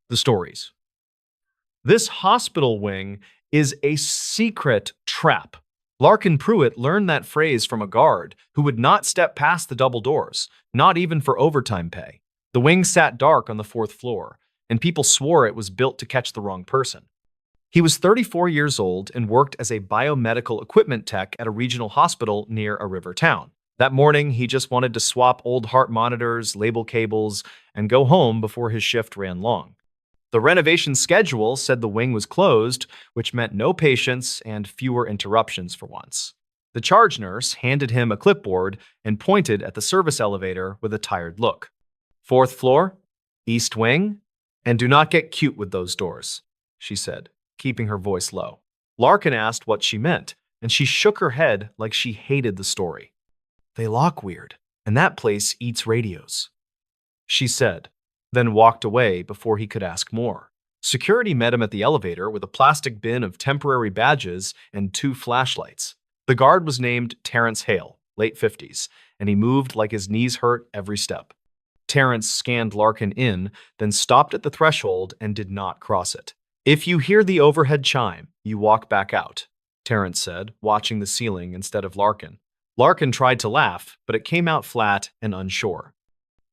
The stories. This hospital wing is a secret trap. Larkin Pruitt learned that phrase from a guard who would not step past the double doors, not even for overtime pay. The wing sat dark on the fourth floor, and people swore it was built to catch the wrong person. He was 34 years old and worked as a biomedical equipment tech at a regional hospital near a river town. That morning, he just wanted to swap old heart monitors, label cables, and go home before his shift ran long. The renovation schedule said the wing was closed, which meant no patients and fewer interruptions for once. The charge nurse handed him a clipboard and pointed at the service elevator with a tired look. "Fourth floor, east wing, and do not get cute with those doors," she said, keeping her voice low. Larkin asked what she meant, and she shook her head like she hated the story. "They lock weird, and that place eats radios," she said, then walked away before he could ask more. Security met him at the elevator with a plastic bin of temporary badges and 2 flashlights. The guard was named Terrence Hale, late 50s, and he moved like his knees hurt every step. Terrence scanned Larkin in, then stopped at the threshold and did not cross it. "If you hear the overhead chime, you walk back out," Terrence said, watching the ceiling instead of Larkin. Larkin tried to laugh, but it came out flat and unsure.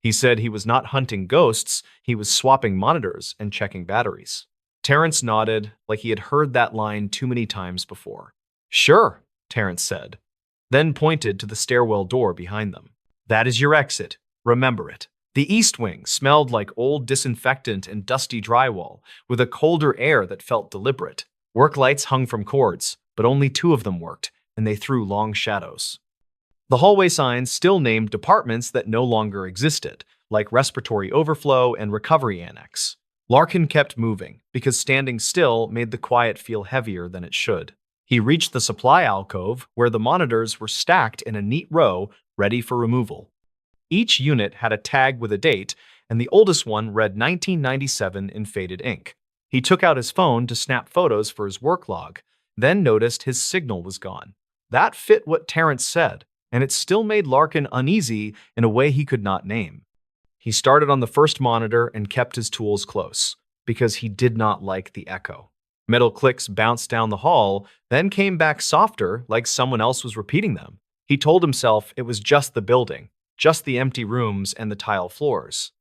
He said he was not hunting ghosts, he was swapping monitors and checking batteries. Terrence nodded like he had heard that line too many times before. "Sure," Terrence said, then pointed to the stairwell door behind them. "That is your exit. Remember it." The east wing smelled like old disinfectant and dusty drywall, with a colder air that felt deliberate. Work lights hung from cords, but only 2 of them worked, and they threw long shadows. The hallway signs still named departments that no longer existed, like respiratory overflow and recovery annex. Larkin kept moving, because standing still made the quiet feel heavier than it should. He reached the supply alcove, where the monitors were stacked in a neat row, ready for removal. Each unit had a tag with a date, and the oldest one read 1997 in faded ink. He took out his phone to snap photos for his work log, then noticed his signal was gone. That fit what Terrence said, and it still made Larkin uneasy in a way he could not name. He started on the first monitor and kept his tools close, because he did not like the echo. Metal clicks bounced down the hall, then came back softer, like someone else was repeating them. He told himself it was just the building, just the empty rooms and the tile floors.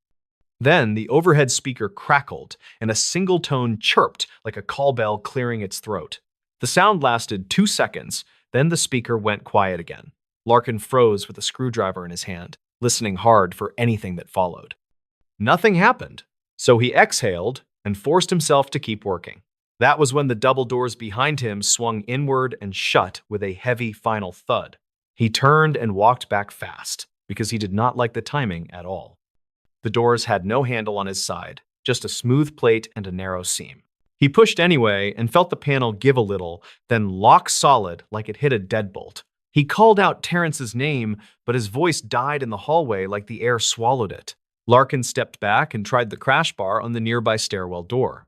Then the overhead speaker crackled, and a single tone chirped like a call bell clearing its throat. The sound lasted 2 seconds, then the speaker went quiet again. Larkin froze with a screwdriver in his hand, listening hard for anything that followed. Nothing happened, so he exhaled and forced himself to keep working. That was when the double doors behind him swung inward and shut with a heavy final thud. He turned and walked back fast, because he did not like the timing at all. The doors had no handle on his side, just a smooth plate and a narrow seam. He pushed anyway and felt the panel give a little, then lock solid like it hit a deadbolt. He called out Terrence's name, but his voice died in the hallway like the air swallowed it. Larkin stepped back and tried the crash bar on the nearby stairwell door.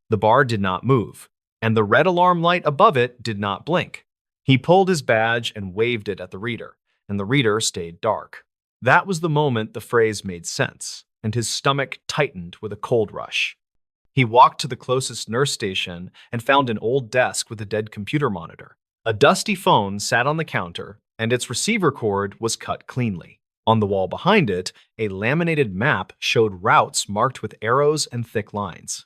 The bar did not move, and the red alarm light above it did not blink. He pulled his badge and waved it at the reader, and the reader stayed dark. That was the moment the phrase made sense, and his stomach tightened with a cold rush. He walked to the closest nurse station and found an old desk with a dead computer monitor. A dusty phone sat on the counter, and its receiver cord was cut cleanly. On the wall behind it, a laminated map showed routes marked with arrows and thick lines.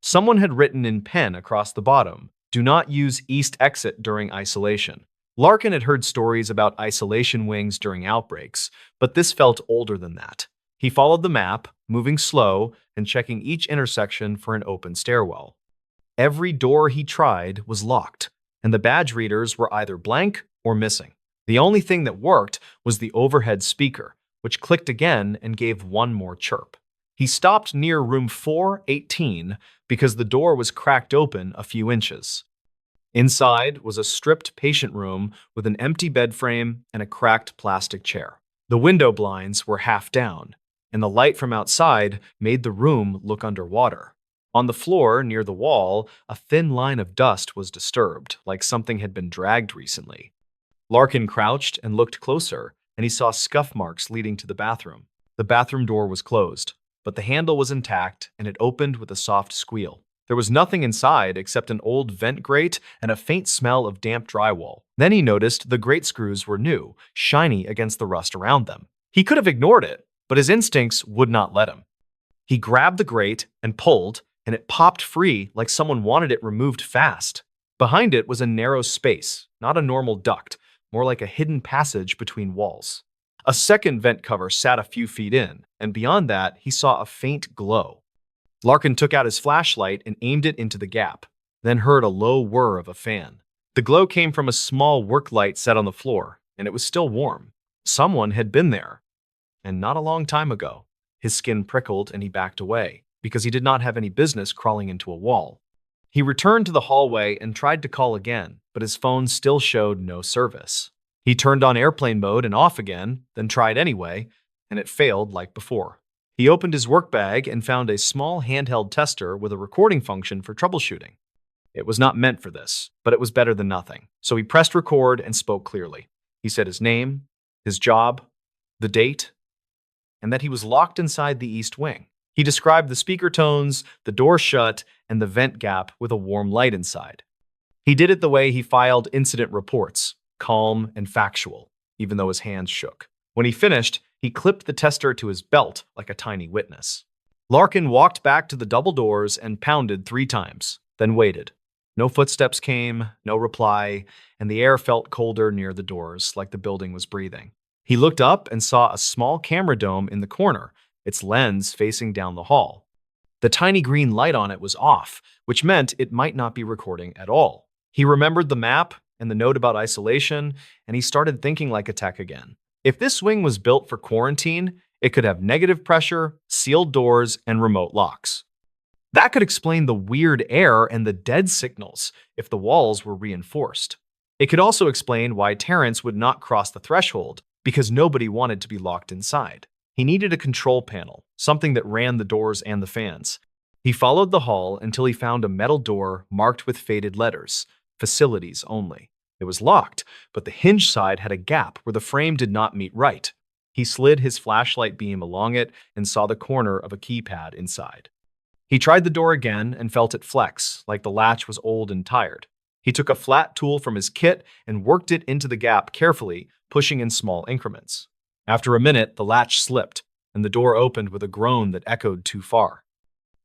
Someone had written in pen across the bottom, "Do not use east exit during isolation." Larkin had heard stories about isolation wings during outbreaks, but this felt older than that. He followed the map, moving slow and checking each intersection for an open stairwell. Every door he tried was locked, and the badge readers were either blank or missing. The only thing that worked was the overhead speaker, which clicked again and gave one more chirp. He stopped near room 418 because the door was cracked open a few inches. Inside was a stripped patient room with an empty bed frame and a cracked plastic chair. The window blinds were half down, and the light from outside made the room look underwater. On the floor near the wall, a thin line of dust was disturbed, like something had been dragged recently. Larkin crouched and looked closer, and he saw scuff marks leading to the bathroom. The bathroom door was closed, but the handle was intact and it opened with a soft squeal. There was nothing inside except an old vent grate and a faint smell of damp drywall. Then he noticed the grate screws were new, shiny against the rust around them. He could have ignored it, but his instincts would not let him. He grabbed the grate and pulled, and it popped free like someone wanted it removed fast. Behind it was a narrow space, not a normal duct, more like a hidden passage between walls. A second vent cover sat a few feet in, and beyond that, he saw a faint glow. Larkin took out his flashlight and aimed it into the gap, then heard a low whir of a fan. The glow came from a small work light set on the floor, and it was still warm. Someone had been there, and not a long time ago. His skin prickled and he backed away, because he did not have any business crawling into a wall. He returned to the hallway and tried to call again, but his phone still showed no service. He turned on airplane mode and off again, then tried anyway, and it failed like before. He opened his work bag and found a small handheld tester with a recording function for troubleshooting. It was not meant for this, but it was better than nothing. So he pressed record and spoke clearly. He said his name, his job, the date, and that he was locked inside the East Wing. He described the speaker tones, the door shut, and the vent gap with a warm light inside. He did it the way he filed incident reports, calm and factual, even though his hands shook. When he finished, he clipped the tester to his belt like a tiny witness. Larkin walked back to the double doors and pounded 3 times, then waited. No footsteps came, no reply, and the air felt colder near the doors, like the building was breathing. He looked up and saw a small camera dome in the corner, its lens facing down the hall. The tiny green light on it was off, which meant it might not be recording at all. He remembered the map and the note about isolation, and he started thinking like a tech again. If this wing was built for quarantine, it could have negative pressure, sealed doors, and remote locks. That could explain the weird air and the dead signals if the walls were reinforced. It could also explain why Terrence would not cross the threshold, because nobody wanted to be locked inside. He needed a control panel, something that ran the doors and the fans. He followed the hall until he found a metal door marked with faded letters, "Facilities only." It was locked, but the hinge side had a gap where the frame did not meet right. He slid his flashlight beam along it and saw the corner of a keypad inside. He tried the door again and felt it flex, like the latch was old and tired. He took a flat tool from his kit and worked it into the gap carefully, pushing in small increments. After a minute, the latch slipped, and the door opened with a groan that echoed too far.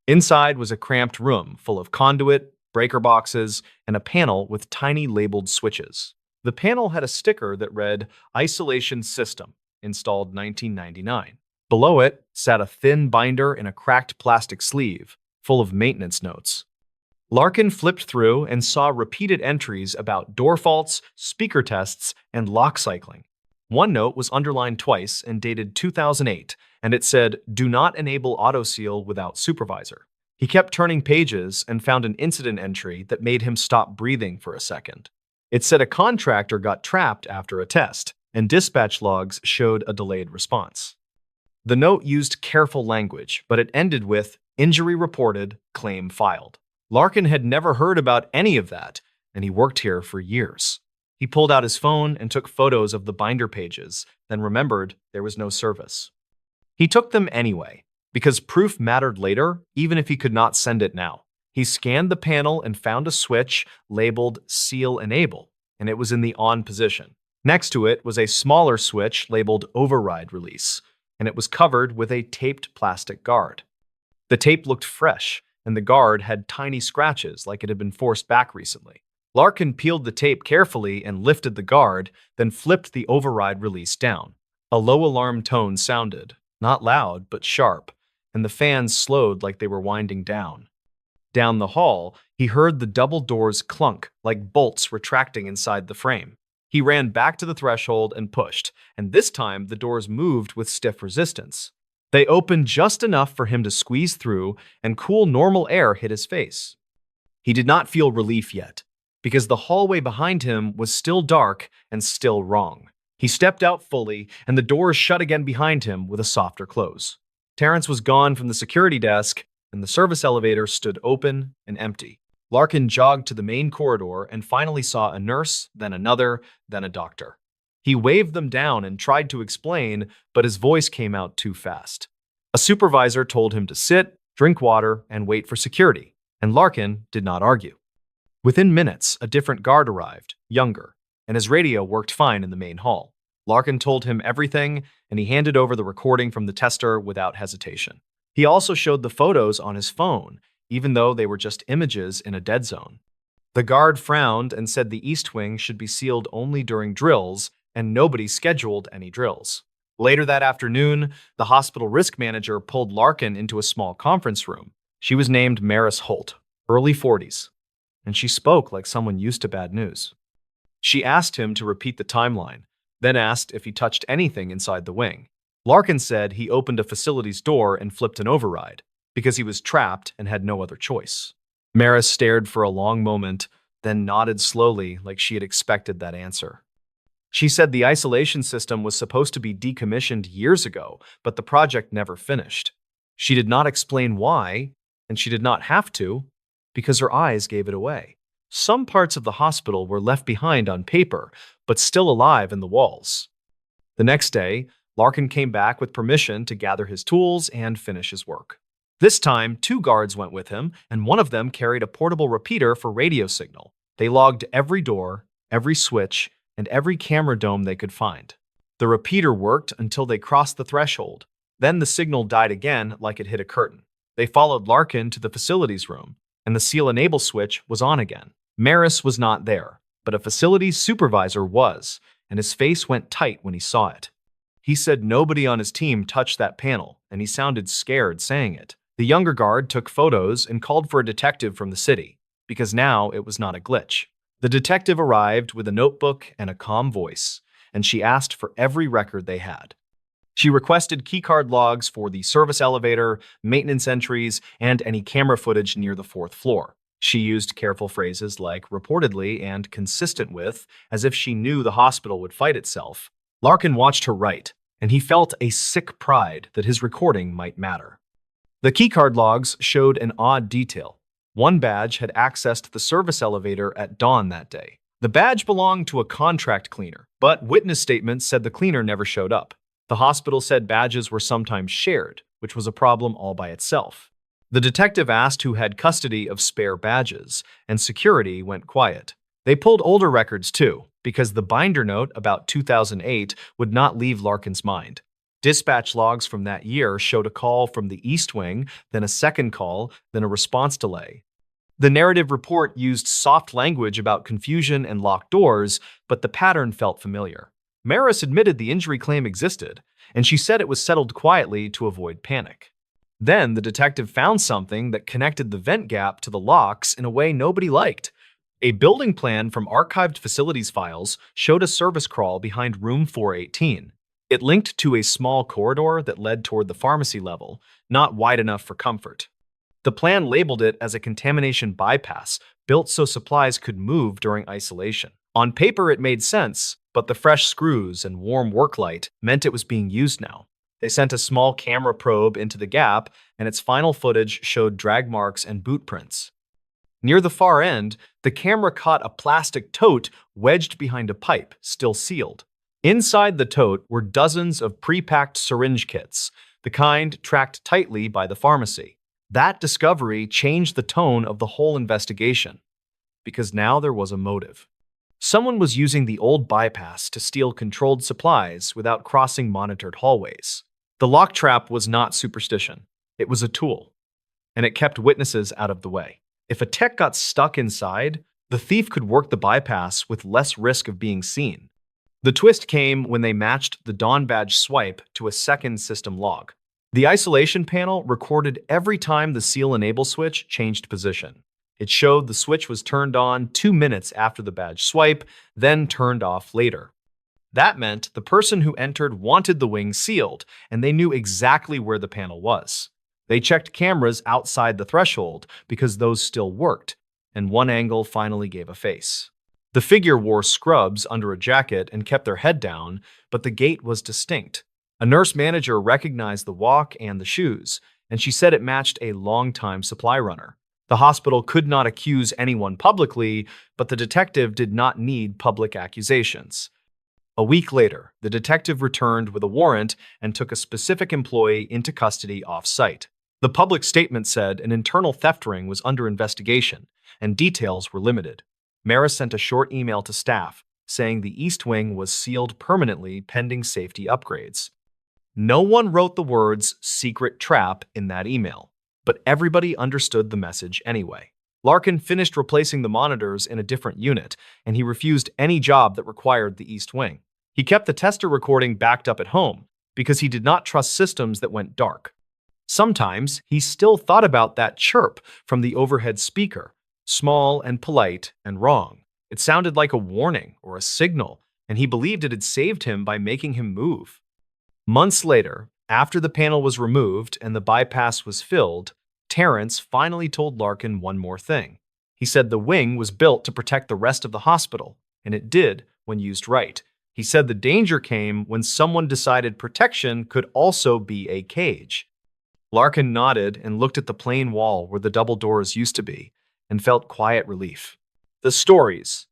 Inside was a cramped room full of conduit, breaker boxes, and a panel with tiny labeled switches. The panel had a sticker that read, "Isolation System, installed 1999. Below it sat a thin binder in a cracked plastic sleeve, full of maintenance notes. Larkin flipped through and saw repeated entries about door faults, speaker tests, and lock cycling. One note was underlined twice and dated 2008, and it said, "Do not enable autoseal without supervisor." He kept turning pages and found an incident entry that made him stop breathing for a second. It said a contractor got trapped after a test, and dispatch logs showed a delayed response. The note used careful language, but it ended with, "Injury reported, claim filed." Larkin had never heard about any of that, and he worked here for years. He pulled out his phone and took photos of the binder pages, then remembered there was no service. He took them anyway, because proof mattered later, even if he could not send it now. He scanned the panel and found a switch labeled Seal Enable, and it was in the on position. Next to it was a smaller switch labeled Override Release, and it was covered with a taped plastic guard. The tape looked fresh, and the guard had tiny scratches like it had been forced back recently. Larkin peeled the tape carefully and lifted the guard, then flipped the override release down. A low alarm tone sounded, not loud, but sharp, and the fans slowed like they were winding down. Down the hall, he heard the double doors clunk like bolts retracting inside the frame. He ran back to the threshold and pushed, and this time the doors moved with stiff resistance. They opened just enough for him to squeeze through, and cool normal air hit his face. He did not feel relief yet, because the hallway behind him was still dark and still wrong. He stepped out fully, and the doors shut again behind him with a softer close. Terrence was gone from the security desk, and the service elevator stood open and empty. Larkin jogged to the main corridor and finally saw a nurse, then another, then a doctor. He waved them down and tried to explain, but his voice came out too fast. A supervisor told him to sit, drink water, and wait for security, and Larkin did not argue. Within minutes, a different guard arrived, younger, and his radio worked fine in the main hall. Larkin told him everything, and he handed over the recording from the tester without hesitation. He also showed the photos on his phone, even though they were just images in a dead zone. The guard frowned and said the East Wing should be sealed only during drills, and nobody scheduled any drills. Later that afternoon, the hospital risk manager pulled Larkin into a small conference room. She was named Maris Holt, early 40s, and she spoke like someone used to bad news. She asked him to repeat the timeline, then asked if he touched anything inside the wing. Larkin said he opened a facility's door and flipped an override, because he was trapped and had no other choice. Maris stared for a long moment, then nodded slowly like she had expected that answer. She said the isolation system was supposed to be decommissioned years ago, but the project never finished. She did not explain why, and she did not have to, because her eyes gave it away. Some parts of the hospital were left behind on paper, but still alive in the walls. The next day, Larkin came back with permission to gather his tools and finish his work. This time, 2 guards went with him, and one of them carried a portable repeater for radio signal. They logged every door, every switch, and every camera dome they could find. The repeater worked until they crossed the threshold. Then the signal died again like it hit a curtain. They followed Larkin to the facilities room, and the seal enable switch was on again. Maris was not there, but a facilities supervisor was, and his face went tight when he saw it. He said nobody on his team touched that panel, and he sounded scared saying it. The younger guard took photos and called for a detective from the city, because now it was not a glitch. The detective arrived with a notebook and a calm voice, and she asked for every record they had. She requested keycard logs for the service elevator, maintenance entries, and any camera footage near the 4th floor. She used careful phrases like reportedly and consistent with, as if she knew the hospital would fight itself. Larkin watched her write, and he felt a sick pride that his recording might matter. The keycard logs showed an odd detail. One badge had accessed the service elevator at dawn that day. The badge belonged to a contract cleaner, but witness statements said the cleaner never showed up. The hospital said badges were sometimes shared, which was a problem all by itself. The detective asked who had custody of spare badges, and security went quiet. They pulled older records too, because the binder note about 2008 would not leave Larkin's mind. Dispatch logs from that year showed a call from the East Wing, then a second call, then a response delay. The narrative report used soft language about confusion and locked doors, but the pattern felt familiar. Maris admitted the injury claim existed, and she said it was settled quietly to avoid panic. Then the detective found something that connected the vent gap to the locks in a way nobody liked. A building plan from archived facilities files showed a service crawl behind room 418. It linked to a small corridor that led toward the pharmacy level, not wide enough for comfort. The plan labeled it as a contamination bypass, built so supplies could move during isolation. On paper, it made sense, but the fresh screws and warm work light meant it was being used now. They sent a small camera probe into the gap, and its final footage showed drag marks and boot prints. Near the far end, the camera caught a plastic tote wedged behind a pipe, still sealed. Inside the tote were dozens of pre-packed syringe kits, the kind tracked tightly by the pharmacy. That discovery changed the tone of the whole investigation, because now there was a motive. Someone was using the old bypass to steal controlled supplies without crossing monitored hallways. The lock trap was not superstition. It was a tool, and it kept witnesses out of the way. If a tech got stuck inside, the thief could work the bypass with less risk of being seen. The twist came when they matched the Dawn badge swipe to a second system log. The isolation panel recorded every time the seal enable switch changed position. It showed the switch was turned on 2 minutes after the badge swipe, then turned off later. That meant the person who entered wanted the wing sealed, and they knew exactly where the panel was. They checked cameras outside the threshold because those still worked, and one angle finally gave a face. The figure wore scrubs under a jacket and kept their head down, but the gait was distinct. A nurse manager recognized the walk and the shoes, and she said it matched a long-time supply runner. The hospital could not accuse anyone publicly, but the detective did not need public accusations. A week later, the detective returned with a warrant and took a specific employee into custody off-site. The public statement said an internal theft ring was under investigation, and details were limited. Maris sent a short email to staff saying the East Wing was sealed permanently pending safety upgrades. No one wrote the words secret trap in that email, but everybody understood the message anyway. Larkin finished replacing the monitors in a different unit, and he refused any job that required the East Wing. He kept the tester recording backed up at home because he did not trust systems that went dark. Sometimes he still thought about that chirp from the overhead speaker, small and polite and wrong. It sounded like a warning or a signal, and he believed it had saved him by making him move. Months later, after the panel was removed and the bypass was filled, Terrence finally told Larkin one more thing. He said the wing was built to protect the rest of the hospital, and it did when used right. He said the danger came when someone decided protection could also be a cage. Larkin nodded and looked at the plain wall where the double doors used to be, and felt quiet relief. The stories.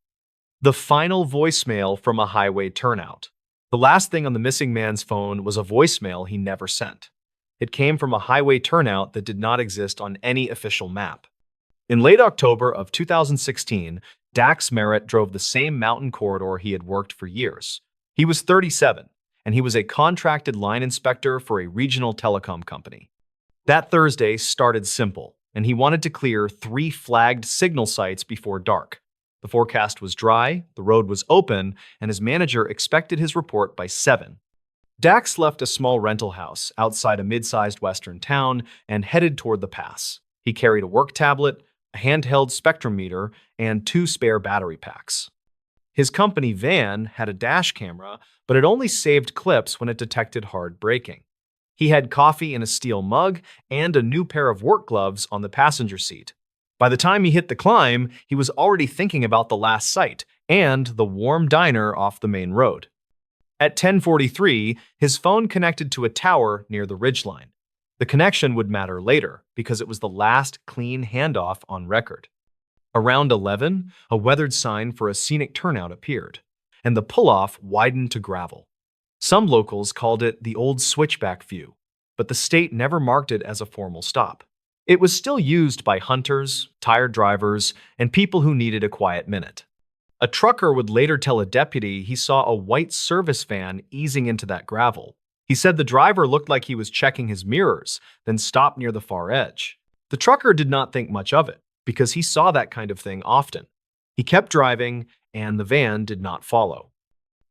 The final voicemail from a highway turnout. The last thing on the missing man's phone was a voicemail he never sent. It came from a highway turnout that did not exist on any official map. In late October of 2016, Dax Merritt drove the same mountain corridor he had worked for years. He was 37, and he was a contracted line inspector for a regional telecom company. That Thursday started simple, and he wanted to clear 3 flagged signal sites before dark. The forecast was dry, the road was open, and his manager expected his report by 7. Dax left a small rental house outside a mid-sized western town and headed toward the pass. He carried a work tablet, a handheld spectrometer, and 2 spare battery packs. His company van had a dash camera, but it only saved clips when it detected hard braking. He had coffee in a steel mug and a new pair of work gloves on the passenger seat. By the time he hit the climb, he was already thinking about the last site and the warm diner off the main road. At 10:43, his phone connected to a tower near the ridgeline. The connection would matter later because it was the last clean handoff on record. Around 11, a weathered sign for a scenic turnout appeared, and the pull-off widened to gravel. Some locals called it the old switchback view, but the state never marked it as a formal stop. It was still used by hunters, tired drivers, and people who needed a quiet minute. A trucker would later tell a deputy he saw a white service van easing into that gravel. He said the driver looked like he was checking his mirrors, then stopped near the far edge. The trucker did not think much of it, because he saw that kind of thing often. He kept driving, and the van did not follow.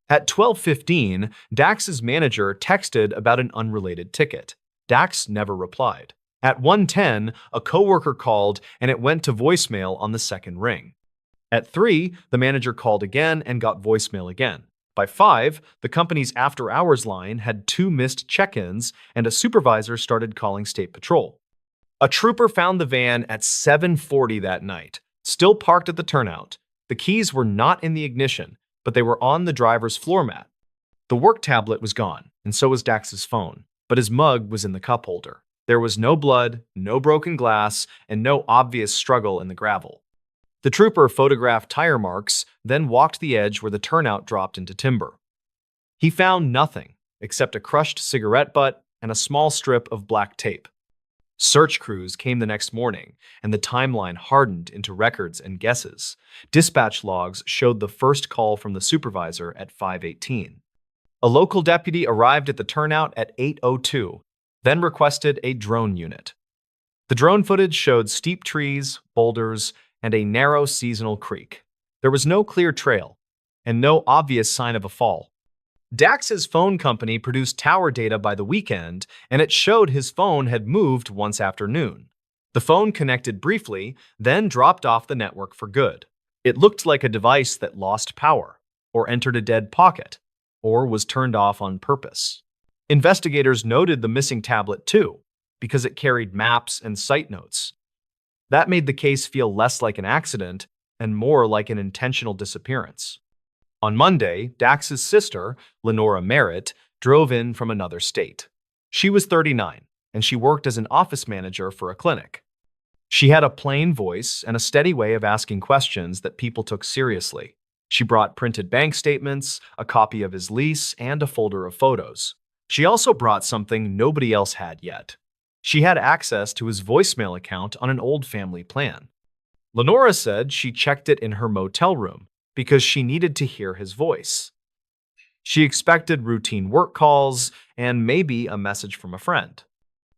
At 12:15, Dax's manager texted about an unrelated ticket. Dax never replied. At 1:10, a coworker called, and it went to voicemail on the second ring. At 3, the manager called again and got voicemail again. By 5, the company's after-hours line had 2 missed check-ins, and a supervisor started calling State Patrol. A trooper found the van at 7:40 that night, still parked at the turnout. The keys were not in the ignition, but they were on the driver's floor mat. The work tablet was gone, and so was Dax's phone, but his mug was in the cup holder. There was no blood, no broken glass, and no obvious struggle in the gravel. The trooper photographed tire marks, then walked the edge where the turnout dropped into timber. He found nothing except a crushed cigarette butt and a small strip of black tape. Search crews came the next morning, and the timeline hardened into records and guesses. Dispatch logs showed the first call from the supervisor at 5:18. A local deputy arrived at the turnout at 8:02, then requested a drone unit. The drone footage showed steep trees, boulders, and a narrow seasonal creek. There was no clear trail, and no obvious sign of a fall. Dax's phone company produced tower data by the weekend, and it showed his phone had moved once after noon. The phone connected briefly, then dropped off the network for good. It looked like a device that lost power, or entered a dead pocket, or was turned off on purpose. Investigators noted the missing tablet too, because it carried maps and site notes. That made the case feel less like an accident and more like an intentional disappearance. On Monday, Dax's sister, Lenora Merritt, drove in from another state. She was 39, and she worked as an office manager for a clinic. She had a plain voice and a steady way of asking questions that people took seriously. She brought printed bank statements, a copy of his lease, and a folder of photos. She also brought something nobody else had yet. She had access to his voicemail account on an old family plan. Lenora said she checked it in her motel room because she needed to hear his voice. She expected routine work calls and maybe a message from a friend.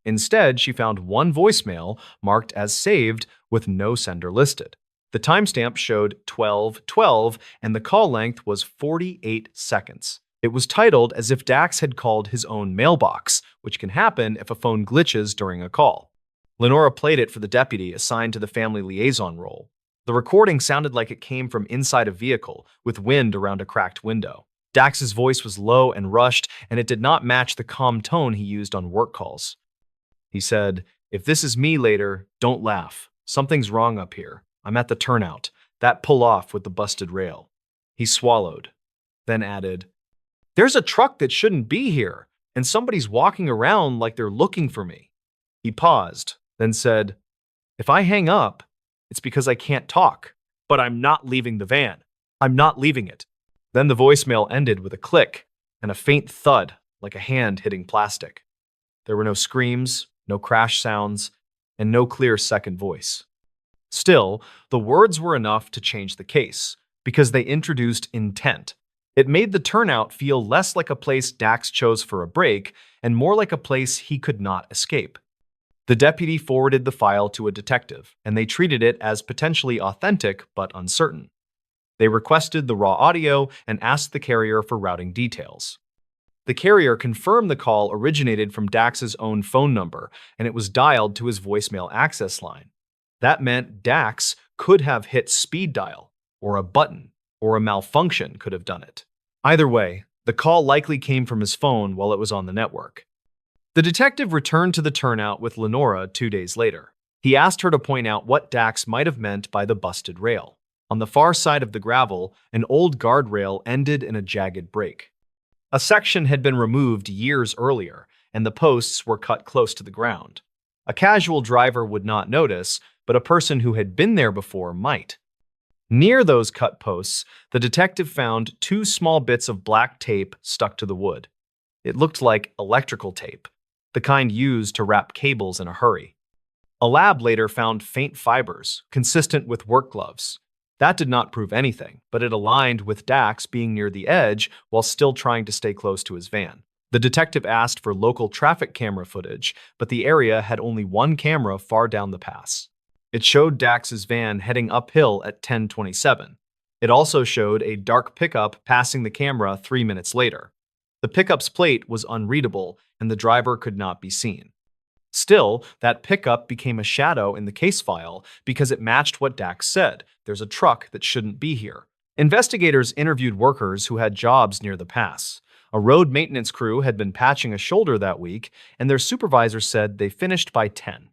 Instead, she found one voicemail marked as saved with no sender listed. The timestamp showed 12:12 and the call length was 48 seconds. It was titled as if Dax had called his own mailbox, which can happen if a phone glitches during a call. Lenora played it for the deputy assigned to the family liaison role. The recording sounded like it came from inside a vehicle, with wind around a cracked window. Dax's voice was low and rushed, and it did not match the calm tone he used on work calls. He said, "If this is me later, don't laugh. Something's wrong up here. I'm at the turnout. That pull off with the busted rail." He swallowed, then added, "There's a truck that shouldn't be here, and somebody's walking around like they're looking for me." He paused, then said, "If I hang up, it's because I can't talk, but I'm not leaving the van. I'm not leaving it." Then the voicemail ended with a click and a faint thud like a hand hitting plastic. There were no screams, no crash sounds, and no clear second voice. Still, the words were enough to change the case, because they introduced intent. It made the turnout feel less like a place Dax chose for a break and more like a place he could not escape. The deputy forwarded the file to a detective, and they treated it as potentially authentic but uncertain. They requested the raw audio and asked the carrier for routing details. The carrier confirmed the call originated from Dax's own phone number, and it was dialed to his voicemail access line. That meant Dax could have hit speed dial, or a button, or a malfunction could have done it. Either way, the call likely came from his phone while it was on the network. The detective returned to the turnout with Lenora 2 days later. He asked her to point out what Dax might have meant by the busted rail. On the far side of the gravel, an old guardrail ended in a jagged break. A section had been removed years earlier, and the posts were cut close to the ground. A casual driver would not notice, but a person who had been there before might. Near those cut posts, the detective found 2 small bits of black tape stuck to the wood. It looked like electrical tape, the kind used to wrap cables in a hurry. A lab later found faint fibers, consistent with work gloves. That did not prove anything, but it aligned with Dax being near the edge while still trying to stay close to his van. The detective asked for local traffic camera footage, but the area had only one camera far down the pass. It showed Dax's van heading uphill at 10:27. It also showed a dark pickup passing the camera 3 minutes later. The pickup's plate was unreadable, and the driver could not be seen. Still, that pickup became a shadow in the case file because it matched what Dax said: "There's a truck that shouldn't be here." Investigators interviewed workers who had jobs near the pass. A road maintenance crew had been patching a shoulder that week, and their supervisor said they finished by 10.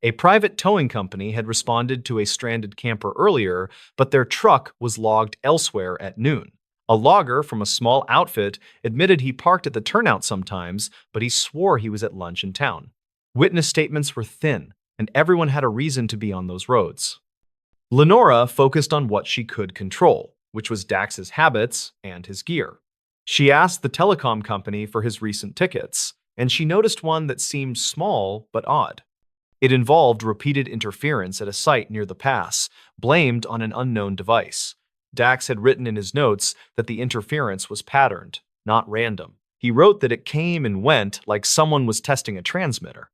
A private towing company had responded to a stranded camper earlier, but their truck was logged elsewhere at noon. A logger from a small outfit admitted he parked at the turnout sometimes, but he swore he was at lunch in town. Witness statements were thin, and everyone had a reason to be on those roads. Lenora focused on what she could control, which was Dax's habits and his gear. She asked the telecom company for his recent tickets, and she noticed one that seemed small but odd. It involved repeated interference at a site near the pass, blamed on an unknown device. Dax had written in his notes that the interference was patterned, not random. He wrote that it came and went like someone was testing a transmitter.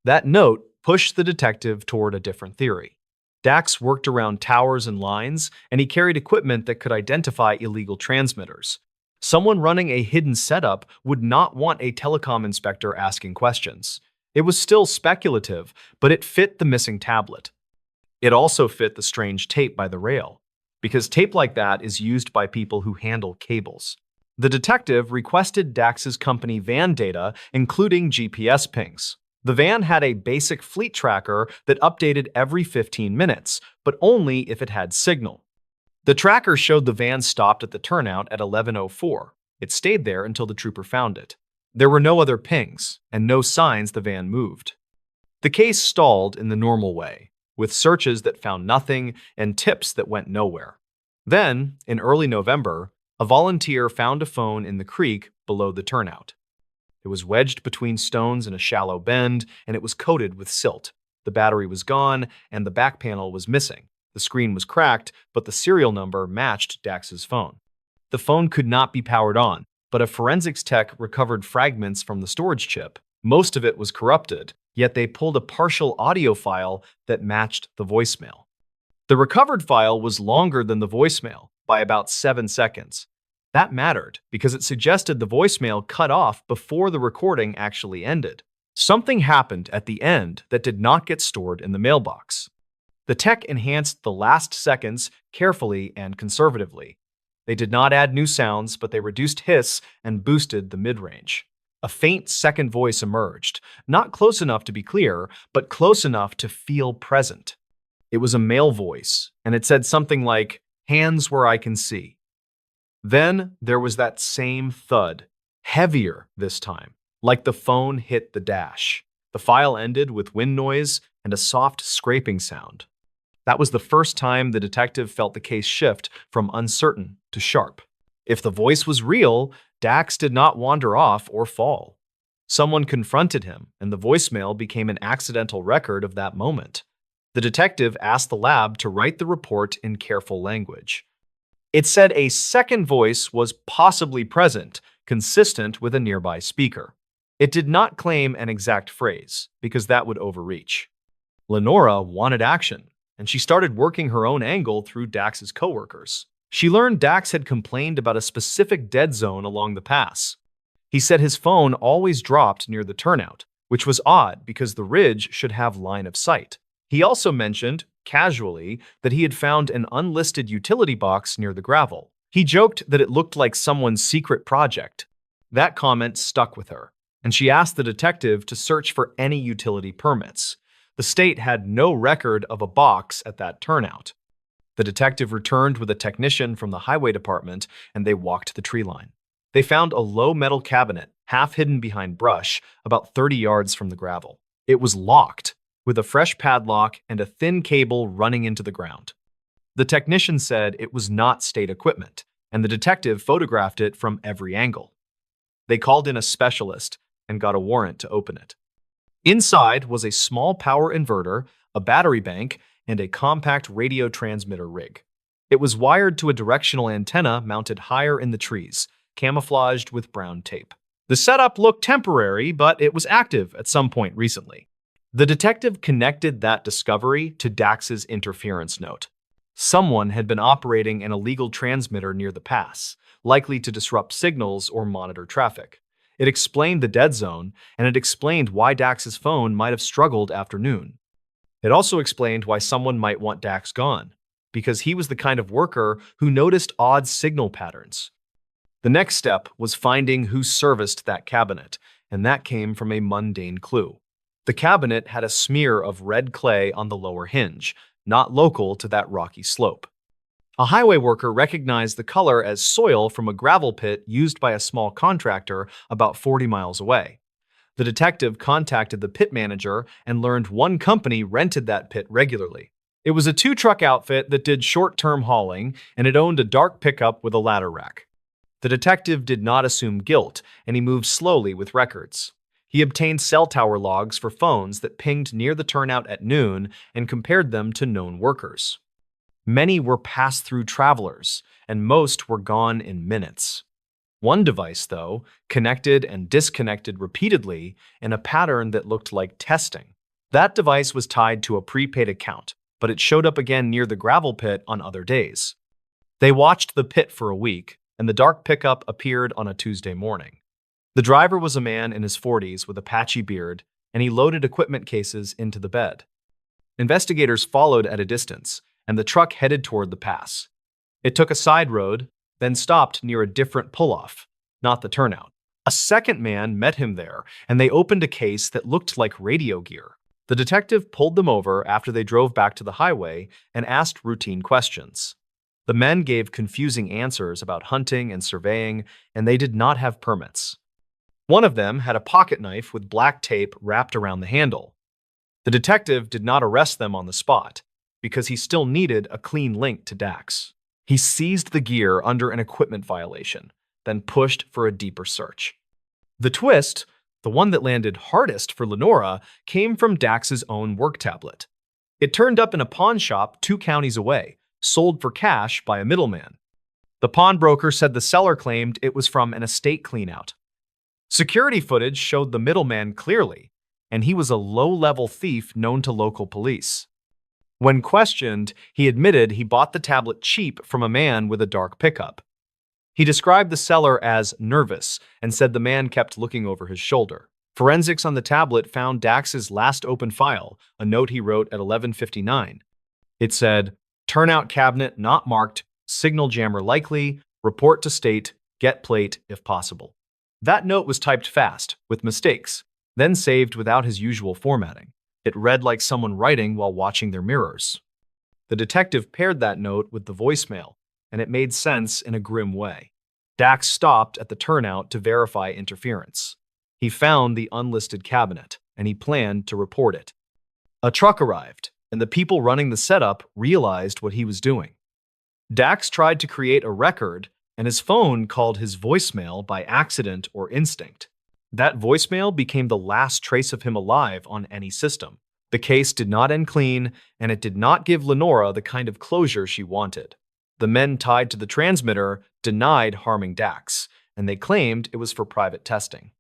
That note pushed the detective toward a different theory. Dax worked around towers and lines, and he carried equipment that could identify illegal transmitters. Someone running a hidden setup would not want a telecom inspector asking questions. It was still speculative, but it fit the missing tablet. It also fit the strange tape by the rail, because tape like that is used by people who handle cables. The detective requested Dax's company van data, including GPS pings. The van had a basic fleet tracker that updated every 15 minutes, but only if it had signal. The tracker showed the van stopped at the turnout at 11:04. It stayed there until the trooper found it. There were no other pings, and no signs the van moved. The case stalled in the normal way, with searches that found nothing and tips that went nowhere. Then, in early November, a volunteer found a phone in the creek below the turnout. It was wedged between stones in a shallow bend, and it was coated with silt. The battery was gone, and the back panel was missing. The screen was cracked, but the serial number matched Dax's phone. The phone could not be powered on, but a forensics tech recovered fragments from the storage chip. Most of it was corrupted, yet they pulled a partial audio file that matched the voicemail. The recovered file was longer than the voicemail by about 7 seconds. That mattered because it suggested the voicemail cut off before the recording actually ended. Something happened at the end that did not get stored in the mailbox. The tech enhanced the last seconds carefully and conservatively. They did not add new sounds, but they reduced hiss and boosted the mid-range. A faint second voice emerged, not close enough to be clear, but close enough to feel present. It was a male voice, and it said something like, "Hands where I can see." Then there was that same thud, heavier this time, like the phone hit the dash. The file ended with wind noise and a soft scraping sound. That was the first time the detective felt the case shift from uncertain to sharp. If the voice was real, Dax did not wander off or fall. Someone confronted him, and the voicemail became an accidental record of that moment. The detective asked the lab to write the report in careful language. It said a second voice was possibly present, consistent with a nearby speaker. It did not claim an exact phrase, because that would overreach. Lenora wanted action, and she started working her own angle through Dax's coworkers. She learned Dax had complained about a specific dead zone along the pass. He said his phone always dropped near the turnout, which was odd because the ridge should have line of sight. He also mentioned, casually, that he had found an unlisted utility box near the gravel. He joked that it looked like someone's secret project. That comment stuck with her, and she asked the detective to search for any utility permits. The state had no record of a box at that turnout. The detective returned with a technician from the highway department, and they walked the tree line. They found a low metal cabinet, half hidden behind brush, about 30 yards from the gravel. It was locked, with a fresh padlock and a thin cable running into the ground. The technician said it was not state equipment, and the detective photographed it from every angle. They called in a specialist and got a warrant to open it. Inside was a small power inverter, a battery bank, and a compact radio transmitter rig. It was wired to a directional antenna mounted higher in the trees, camouflaged with brown tape. The setup looked temporary, but it was active at some point recently. The detective connected that discovery to Dax's interference note. Someone had been operating an illegal transmitter near the pass, likely to disrupt signals or monitor traffic. It explained the dead zone, and it explained why Dax's phone might have struggled after noon. It also explained why someone might want Dax gone, because he was the kind of worker who noticed odd signal patterns. The next step was finding who serviced that cabinet, and that came from a mundane clue. The cabinet had a smear of red clay on the lower hinge, not local to that rocky slope. A highway worker recognized the color as soil from a gravel pit used by a small contractor about 40 miles away. The detective contacted the pit manager and learned one company rented that pit regularly. It was a 2-truck outfit that did short-term hauling, and it owned a dark pickup with a ladder rack. The detective did not assume guilt, and he moved slowly with records. He obtained cell tower logs for phones that pinged near the turnout at noon and compared them to known workers. Many were pass-through travelers, and most were gone in minutes. One device, though, connected and disconnected repeatedly in a pattern that looked like testing. That device was tied to a prepaid account, but it showed up again near the gravel pit on other days. They watched the pit for a week, and the dark pickup appeared on a Tuesday morning. The driver was a man in his 40s with a patchy beard, and he loaded equipment cases into the bed. Investigators followed at a distance, and the truck headed toward the pass. It took a side road, then stopped near a different pull-off, not the turnout. A second man met him there, and they opened a case that looked like radio gear. The detective pulled them over after they drove back to the highway and asked routine questions. The men gave confusing answers about hunting and surveying, and they did not have permits. One of them had a pocket knife with black tape wrapped around the handle. The detective did not arrest them on the spot, because he still needed a clean link to Dax. He seized the gear under an equipment violation, then pushed for a deeper search. The twist, the one that landed hardest for Lenora, came from Dax's own work tablet. It turned up in a pawn shop 2 counties away, sold for cash by a middleman. The pawnbroker said the seller claimed it was from an estate cleanout. Security footage showed the middleman clearly, and he was a low-level thief known to local police. When questioned, he admitted he bought the tablet cheap from a man with a dark pickup. He described the seller as nervous and said the man kept looking over his shoulder. Forensics on the tablet found Dax's last open file, a note he wrote at 11:59. It said, "Turnout cabinet not marked, signal jammer likely, report to state, get plate if possible." That note was typed fast, with mistakes, then saved without his usual formatting. It read like someone writing while watching their mirrors. The detective paired that note with the voicemail, and it made sense in a grim way. Dax stopped at the turnout to verify interference. He found the unlisted cabinet, and he planned to report it. A truck arrived, and the people running the setup realized what he was doing. Dax tried to create a record, and his phone called his voicemail by accident or instinct. That voicemail became the last trace of him alive on any system. The case did not end clean, and it did not give Lenora the kind of closure she wanted. The men tied to the transmitter denied harming Dax, and they claimed it was for private testing.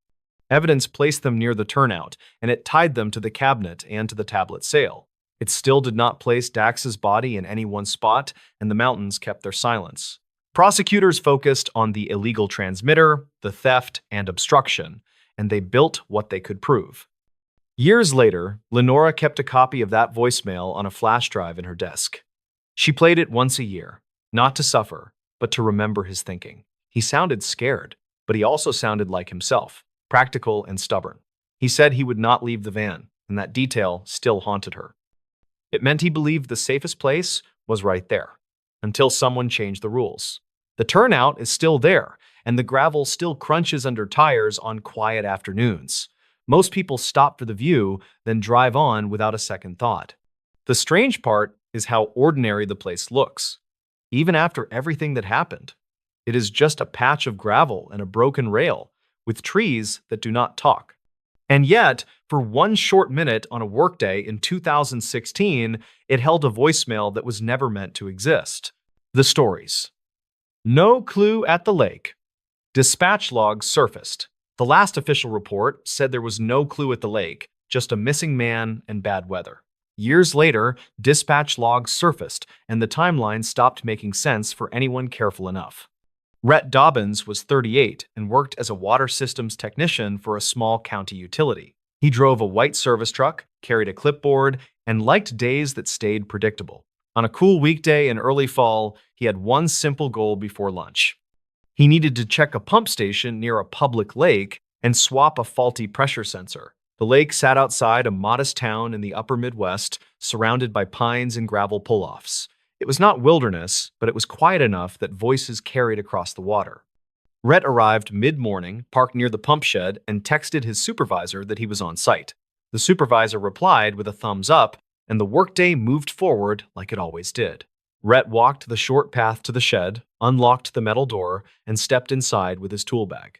Evidence placed them near the turnout, and it tied them to the cabinet and to the tablet sale. It still did not place Dax's body in any one spot, and the mountains kept their silence. Prosecutors focused on the illegal transmitter, the theft, and obstruction, and they built what they could prove. Years later, Lenora kept a copy of that voicemail on a flash drive in her desk. She played it once a year, not to suffer, but to remember his thinking. He sounded scared, but he also sounded like himself, practical and stubborn. He said he would not leave the van, and that detail still haunted her. It meant he believed the safest place was right there, until someone changed the rules. The turnout is still there, and the gravel still crunches under tires on quiet afternoons. Most people stop for the view, then drive on without a second thought. The strange part is how ordinary the place looks. Even after everything that happened, it is just a patch of gravel and a broken rail, with trees that do not talk. And yet, for one short minute on a workday in 2016, it held a voicemail that was never meant to exist. The stories. No clue at the lake. Dispatch logs surfaced. The last official report said there was no clue at the lake, just a missing man and bad weather. Years later, dispatch logs surfaced, and the timeline stopped making sense for anyone careful enough. Rhett Dobbins was 38 and worked as a water systems technician for a small county utility. He drove a white service truck, carried a clipboard, and liked days that stayed predictable. On a cool weekday in early fall, he had one simple goal before lunch. He needed to check a pump station near a public lake and swap a faulty pressure sensor. The lake sat outside a modest town in the upper Midwest, surrounded by pines and gravel pull-offs. It was not wilderness, but it was quiet enough that voices carried across the water. Rhett arrived mid-morning, parked near the pump shed, and texted his supervisor that he was on site. The supervisor replied with a thumbs up, and the workday moved forward like it always did. Rhett walked the short path to the shed, unlocked the metal door, and stepped inside with his tool bag.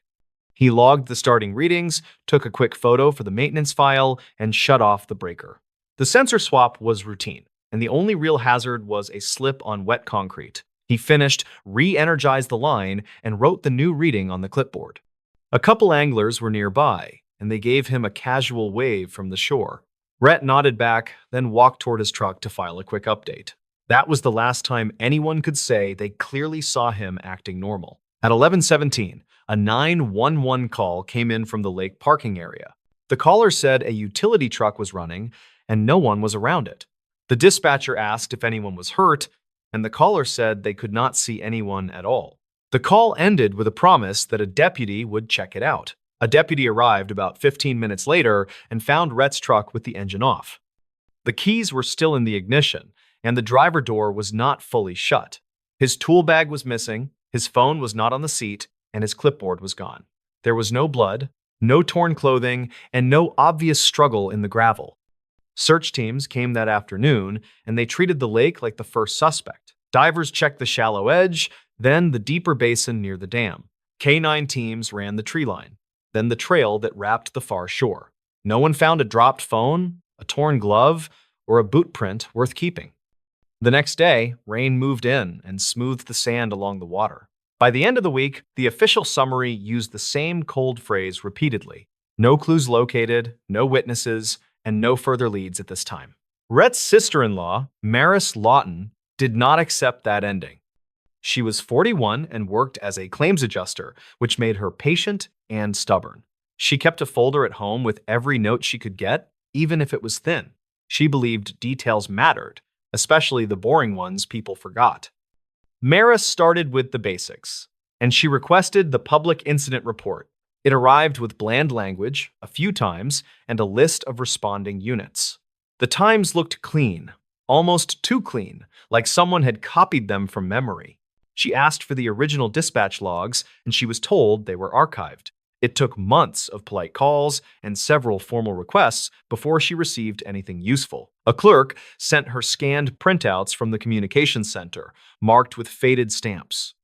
He logged the starting readings, took a quick photo for the maintenance file, and shut off the breaker. The sensor swap was routine, and the only real hazard was a slip on wet concrete. He finished, re-energized the line, and wrote the new reading on the clipboard. A couple anglers were nearby, and they gave him a casual wave from the shore. Rhett nodded back, then walked toward his truck to file a quick update. That was the last time anyone could say they clearly saw him acting normal. At 11:17, a 911 call came in from the lake parking area. The caller said a utility truck was running, and no one was around it. The dispatcher asked if anyone was hurt, and the caller said they could not see anyone at all. The call ended with a promise that a deputy would check it out. A deputy arrived about 15 minutes later and found Rhett's truck with the engine off. The keys were still in the ignition, and the driver door was not fully shut. His tool bag was missing, his phone was not on the seat, and his clipboard was gone. There was no blood, no torn clothing, and no obvious struggle in the gravel. Search teams came that afternoon, and they treated the lake like the first suspect. Divers checked the shallow edge, then the deeper basin near the dam. K-9 teams ran the tree line, then the trail that wrapped the far shore. No one found a dropped phone, a torn glove, or a boot print worth keeping. The next day, rain moved in and smoothed the sand along the water. By the end of the week, the official summary used the same cold phrase repeatedly. No clues located, no witnesses, and no further leads at this time. Rhett's sister-in-law, Maris Lawton, did not accept that ending. She was 41 and worked as a claims adjuster, which made her patient and stubborn. She kept a folder at home with every note she could get, even if it was thin. She believed details mattered, especially the boring ones people forgot. Maris started with the basics, and she requested the public incident report. It arrived with bland language, a few times, and a list of responding units. The times looked clean, almost too clean, like someone had copied them from memory. She asked for the original dispatch logs, and she was told they were archived. It took months of polite calls and several formal requests before she received anything useful. A clerk sent her scanned printouts from the communications center, marked with faded stamps.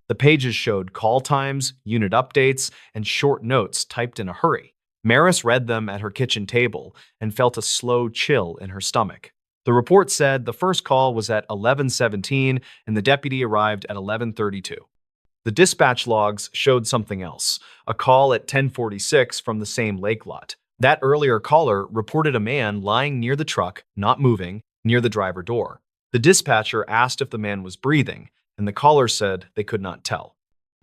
The pages showed call times, unit updates, and short notes typed in a hurry. Maris read them at her kitchen table and felt a slow chill in her stomach. The report said the first call was at 11:17 and the deputy arrived at 11:32. The dispatch logs showed something else, a call at 10:46 from the same lake lot. That earlier caller reported a man lying near the truck, not moving, near the driver door. The dispatcher asked if the man was breathing, and the caller said they could not tell.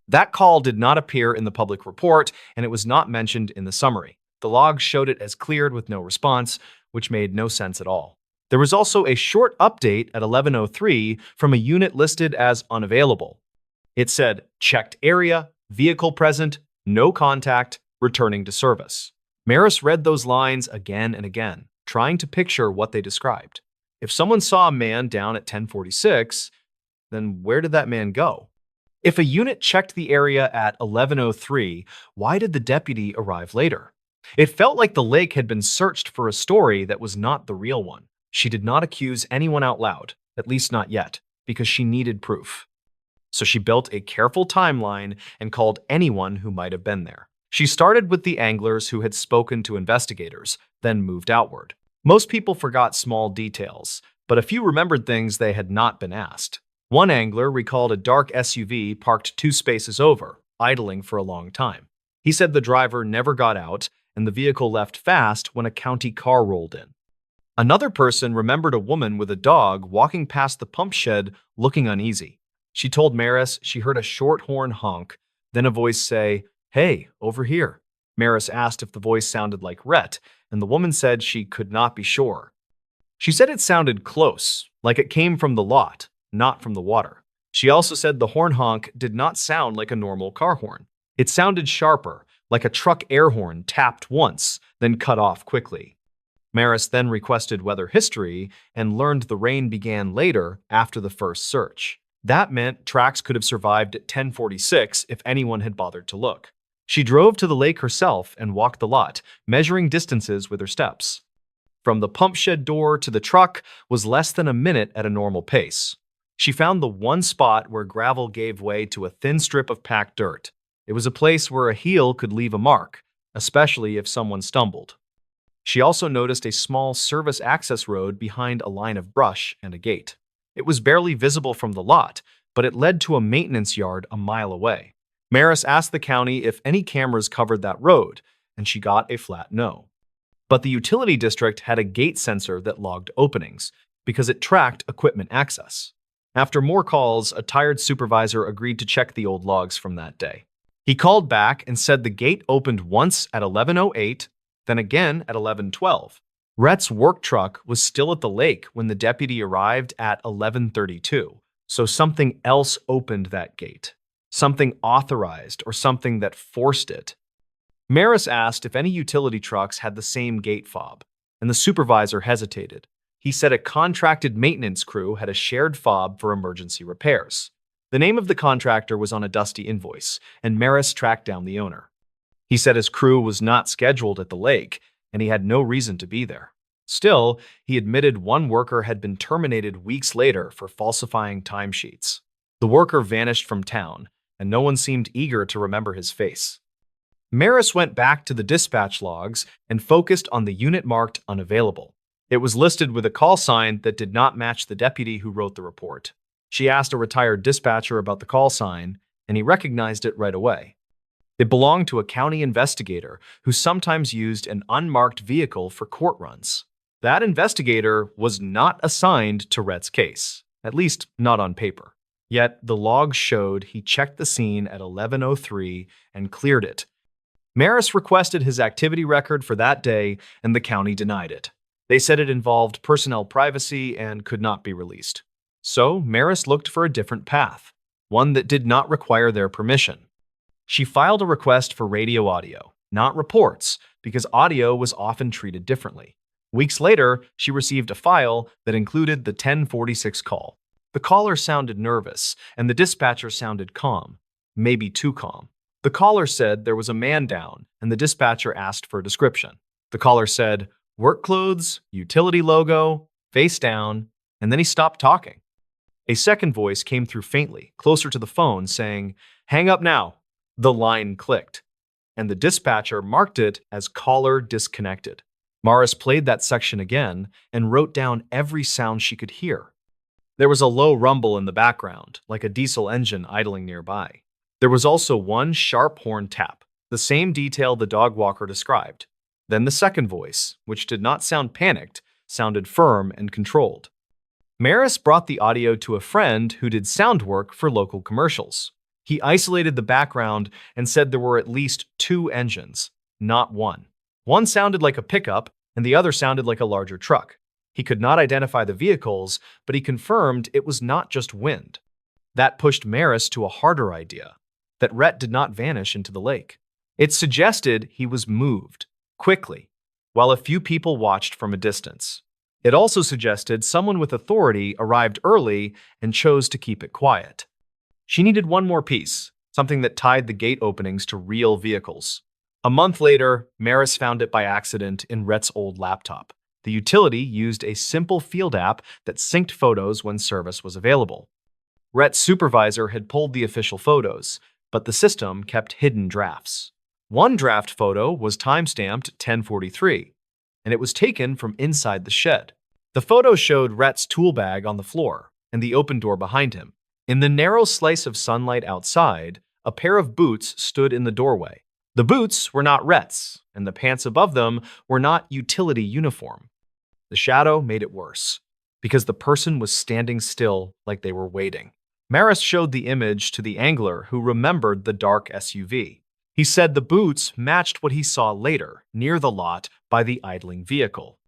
That call did not appear in the public report, and it was not mentioned in the summary. The logs showed it as cleared with no response, which made no sense at all. There was also a short update at 11:03 from a unit listed as unavailable. It said, checked area, vehicle present, no contact, returning to service. Maris read those lines again and again, trying to picture what they described. If someone saw a man down at 10:46, then where did that man go? If a unit checked the area at 11:03, why did the deputy arrive later? It felt like the lake had been searched for a story that was not the real one. She did not accuse anyone out loud, at least not yet, because she needed proof. So she built a careful timeline and called anyone who might have been there. She started with the anglers who had spoken to investigators, then moved outward. Most people forgot small details, but a few remembered things they had not been asked. One angler recalled a dark SUV parked 2 spaces over, idling for a long time. He said the driver never got out and the vehicle left fast when a county car rolled in. Another person remembered a woman with a dog walking past the pump shed looking uneasy. She told Maris she heard a short horn honk, then a voice say, "Hey, over here." Maris asked if the voice sounded like Rhett, and the woman said she could not be sure. She said it sounded close, like it came from the lot, not from the water. She also said the horn honk did not sound like a normal car horn. It sounded sharper, like a truck air horn tapped once, then cut off quickly. Maris then requested weather history and learned the rain began later after the first search. That meant tracks could have survived at 10:46 if anyone had bothered to look. She drove to the lake herself and walked the lot, measuring distances with her steps. From the pump shed door to the truck was less than a minute at a normal pace. She found the one spot where gravel gave way to a thin strip of packed dirt. It was a place where a heel could leave a mark, especially if someone stumbled. She also noticed a small service access road behind a line of brush and a gate. It was barely visible from the lot, but it led to a maintenance yard a mile away. Maris asked the county if any cameras covered that road, and she got a flat no. But the utility district had a gate sensor that logged openings, because it tracked equipment access. After more calls, a tired supervisor agreed to check the old logs from that day. He called back and said the gate opened once at 11:08, then again at 11:12. Rhett's work truck was still at the lake when the deputy arrived at 11:32, so something else opened that gate. Something authorized or something that forced it. Maris asked if any utility trucks had the same gate fob, and the supervisor hesitated. He said a contracted maintenance crew had a shared fob for emergency repairs. The name of the contractor was on a dusty invoice, and Maris tracked down the owner. He said his crew was not scheduled at the lake, and he had no reason to be there. Still, he admitted one worker had been terminated weeks later for falsifying timesheets. The worker vanished from town, and no one seemed eager to remember his face. Maris went back to the dispatch logs and focused on the unit marked unavailable. It was listed with a call sign that did not match the deputy who wrote the report. She asked a retired dispatcher about the call sign, and he recognized it right away. It belonged to a county investigator who sometimes used an unmarked vehicle for court runs. That investigator was not assigned to Rhett's case, at least not on paper. Yet the log showed he checked the scene at 11:03 and cleared it. Maris requested his activity record for that day, and the county denied it. They said it involved personnel privacy and could not be released. So Maris looked for a different path, one that did not require their permission. She filed a request for radio audio, not reports, because audio was often treated differently. Weeks later, she received a file that included the 1046 call. The caller sounded nervous, and the dispatcher sounded calm, maybe too calm. The caller said there was a man down, and the dispatcher asked for a description. The caller said, work clothes, utility logo, face down, and then he stopped talking. A second voice came through faintly, closer to the phone, saying, hang up now. The line clicked, and the dispatcher marked it as caller disconnected. Maris played that section again and wrote down every sound she could hear. There was a low rumble in the background, like a diesel engine idling nearby. There was also one sharp horn tap, the same detail the dog walker described. Then the second voice, which did not sound panicked, sounded firm and controlled. Maris brought the audio to a friend who did sound work for local commercials. He isolated the background and said there were at least two engines, not one. One sounded like a pickup, and the other sounded like a larger truck. He could not identify the vehicles, but he confirmed it was not just wind. That pushed Maris to a harder idea, that Rhett did not vanish into the lake. It suggested he was moved, quickly, while a few people watched from a distance. It also suggested someone with authority arrived early and chose to keep it quiet. She needed one more piece, something that tied the gate openings to real vehicles. A month later, Maris found it by accident in Rhett's old laptop. The utility used a simple field app that synced photos when service was available. Rhett's supervisor had pulled the official photos, but the system kept hidden drafts. One draft photo was timestamped 1043, and it was taken from inside the shed. The photo showed Rhett's tool bag on the floor and the open door behind him. In the narrow slice of sunlight outside, a pair of boots stood in the doorway. The boots were not Rhett's, and the pants above them were not utility uniform. The shadow made it worse, because the person was standing still like they were waiting. Maris showed the image to the angler who remembered the dark SUV. He said the boots matched what he saw later, near the lot by the idling vehicle.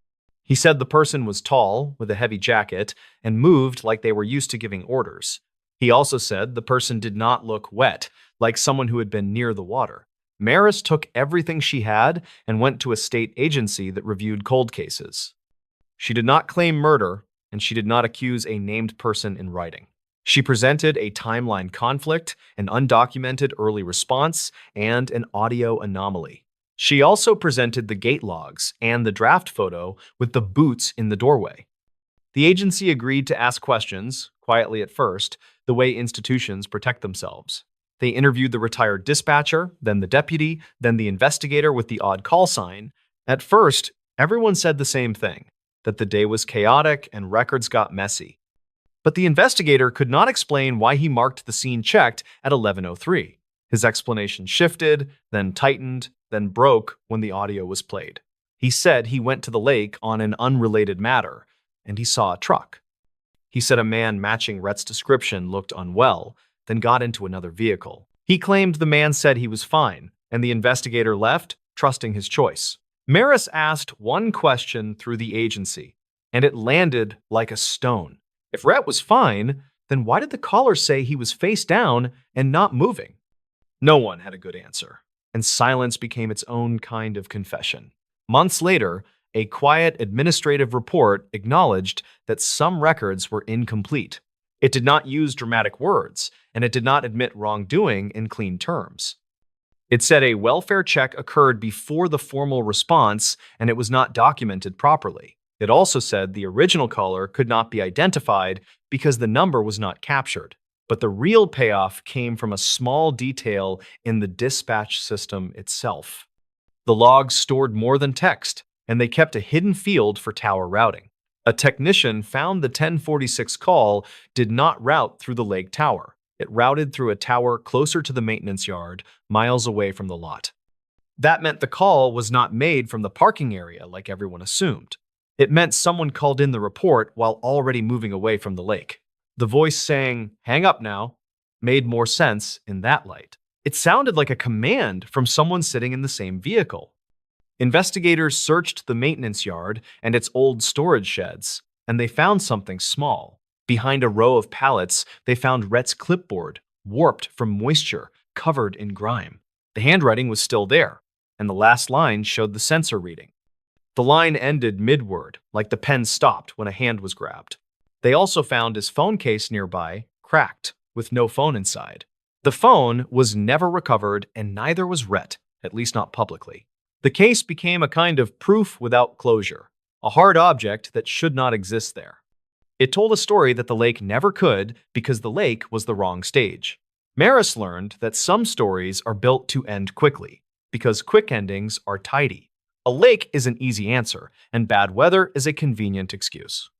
He said the person was tall, with a heavy jacket, and moved like they were used to giving orders. He also said the person did not look wet, like someone who had been near the water. Maris took everything she had and went to a state agency that reviewed cold cases. She did not claim murder, and she did not accuse a named person in writing. She presented a timeline conflict, an undocumented early response, and an audio anomaly. She also presented the gate logs and the draft photo with the boots in the doorway. The agency agreed to ask questions, quietly at first, the way institutions protect themselves. They interviewed the retired dispatcher, then the deputy, then the investigator with the odd call sign. At first, everyone said the same thing, that the day was chaotic and records got messy. But the investigator could not explain why he marked the scene checked at 11:03. His explanation shifted, then tightened, then broke when the audio was played. He said he went to the lake on an unrelated matter, and he saw a truck. He said a man matching Rhett's description looked unwell, then got into another vehicle. He claimed the man said he was fine, and the investigator left, trusting his choice. Maris asked one question through the agency, and it landed like a stone. If Rhett was fine, then why did the caller say he was face down and not moving? No one had a good answer, and silence became its own kind of confession. Months later, a quiet administrative report acknowledged that some records were incomplete. It did not use dramatic words, and it did not admit wrongdoing in clean terms. It said a welfare check occurred before the formal response, and it was not documented properly. It also said the original caller could not be identified because the number was not captured. But the real payoff came from a small detail in the dispatch system itself. The logs stored more than text, and they kept a hidden field for tower routing. A technician found the 1046 call did not route through the lake tower. It routed through a tower closer to the maintenance yard, miles away from the lot. That meant the call was not made from the parking area like everyone assumed. It meant someone called in the report while already moving away from the lake. The voice saying, "Hang up now," made more sense in that light. It sounded like a command from someone sitting in the same vehicle. Investigators searched the maintenance yard and its old storage sheds, and they found something small. Behind a row of pallets, they found Rhett's clipboard, warped from moisture, covered in grime. The handwriting was still there, and the last line showed the sensor reading. The line ended mid-word, like the pen stopped when a hand was grabbed. They also found his phone case nearby, cracked, with no phone inside. The phone was never recovered, and neither was Rhett, at least not publicly. The case became a kind of proof without closure, a hard object that should not exist there. It told a story that the lake never could because the lake was the wrong stage. Maris learned that some stories are built to end quickly, because quick endings are tidy. A lake is an easy answer, and bad weather is a convenient excuse.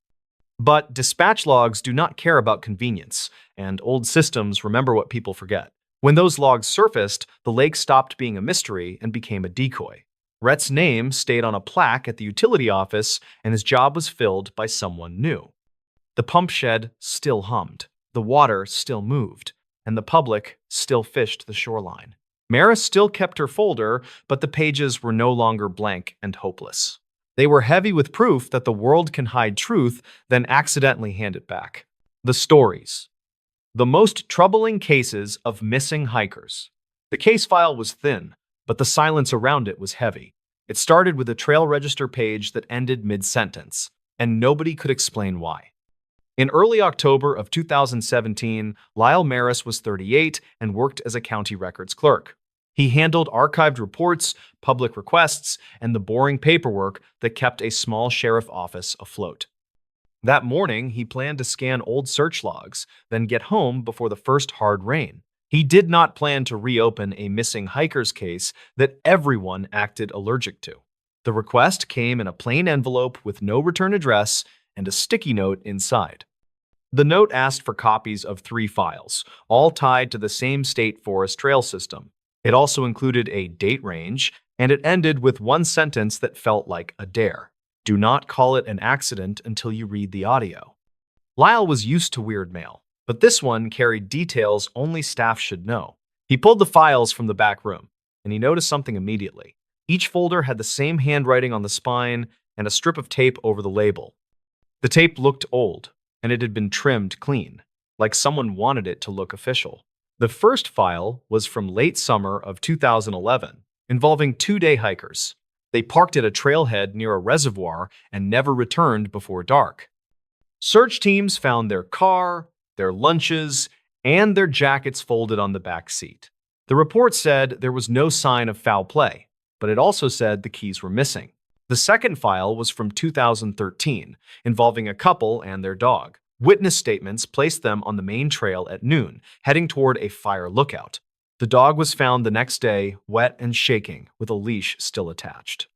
But dispatch logs do not care about convenience, and old systems remember what people forget. When those logs surfaced, the lake stopped being a mystery and became a decoy. Rhett's name stayed on a plaque at the utility office, and his job was filled by someone new. The pump shed still hummed, the water still moved, and the public still fished the shoreline. Maris still kept her folder, but the pages were no longer blank and hopeless. They were heavy with proof that the world can hide truth, then accidentally hand it back. The stories. The most troubling cases of missing hikers. The case file was thin, but the silence around it was heavy. It started with a trail register page that ended mid-sentence, and nobody could explain why. In early October of 2017, Lyle Maris was 38 and worked as a county records clerk. He handled archived reports, public requests, and the boring paperwork that kept a small sheriff office afloat. That morning, he planned to scan old search logs, then get home before the first hard rain. He did not plan to reopen a missing hikers case that everyone acted allergic to. The request came in a plain envelope with no return address and a sticky note inside. The note asked for copies of 3 files, all tied to the same state forest trail system. It also included a date range, and it ended with one sentence that felt like a dare. Do not call it an accident until you read the audio. Lyle was used to weird mail, but this one carried details only staff should know. He pulled the files from the back room, and he noticed something immediately. Each folder had the same handwriting on the spine and a strip of tape over the label. The tape looked old, and it had been trimmed clean, like someone wanted it to look official. The first file was from late summer of 2011, involving 2-day hikers. They parked at a trailhead near a reservoir and never returned before dark. Search teams found their car, their lunches, and their jackets folded on the back seat. The report said there was no sign of foul play, but it also said the keys were missing. The second file was from 2013, involving a couple and their dog. Witness statements placed them on the main trail at noon, heading toward a fire lookout. The dog was found the next day, wet and shaking, with a leash still attached.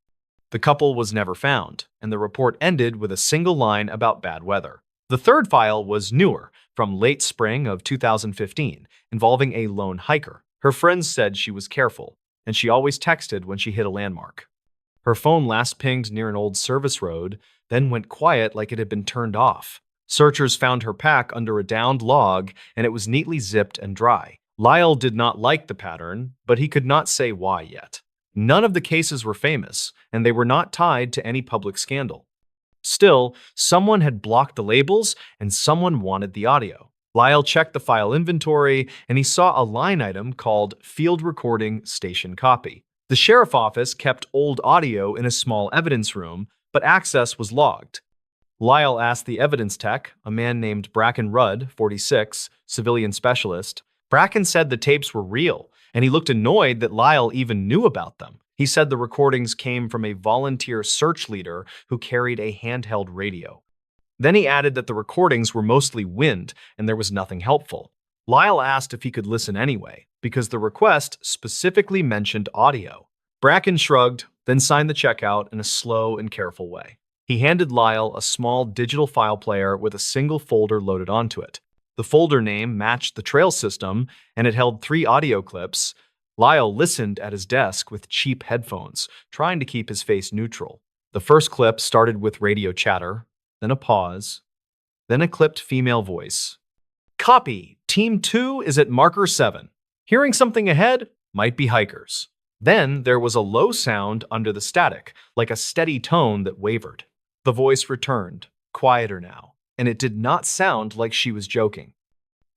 The couple was never found, and the report ended with a single line about bad weather. The third file was newer, from late spring of 2015, involving a lone hiker. Her friends said she was careful, and she always texted when she hit a landmark. Her phone last pinged near an old service road, then went quiet like it had been turned off. Searchers found her pack under a downed log, and it was neatly zipped and dry. Lyle did not like the pattern, but he could not say why yet. None of the cases were famous, and they were not tied to any public scandal. Still, someone had blocked the labels, and someone wanted the audio. Lyle checked the file inventory, and he saw a line item called Field Recording Station Copy. The sheriff office kept old audio in a small evidence room, but access was logged. Lyle asked the evidence tech, a man named Bracken Rudd, 46, civilian specialist. Bracken said the tapes were real, and he looked annoyed that Lyle even knew about them. He said the recordings came from a volunteer search leader who carried a handheld radio. Then he added that the recordings were mostly wind and there was nothing helpful. Lyle asked if he could listen anyway, because the request specifically mentioned audio. Bracken shrugged, then signed the checkout in a slow and careful way. He handed Lyle a small digital file player with a single folder loaded onto it. The folder name matched the trail system, and it held 3 audio clips. Lyle listened at his desk with cheap headphones, trying to keep his face neutral. The first clip started with radio chatter, then a pause, then a clipped female voice. Copy, Team 2 is at marker 7. Hearing something ahead? Might be hikers. Then there was a low sound under the static, like a steady tone that wavered. The voice returned, quieter now, and it did not sound like she was joking.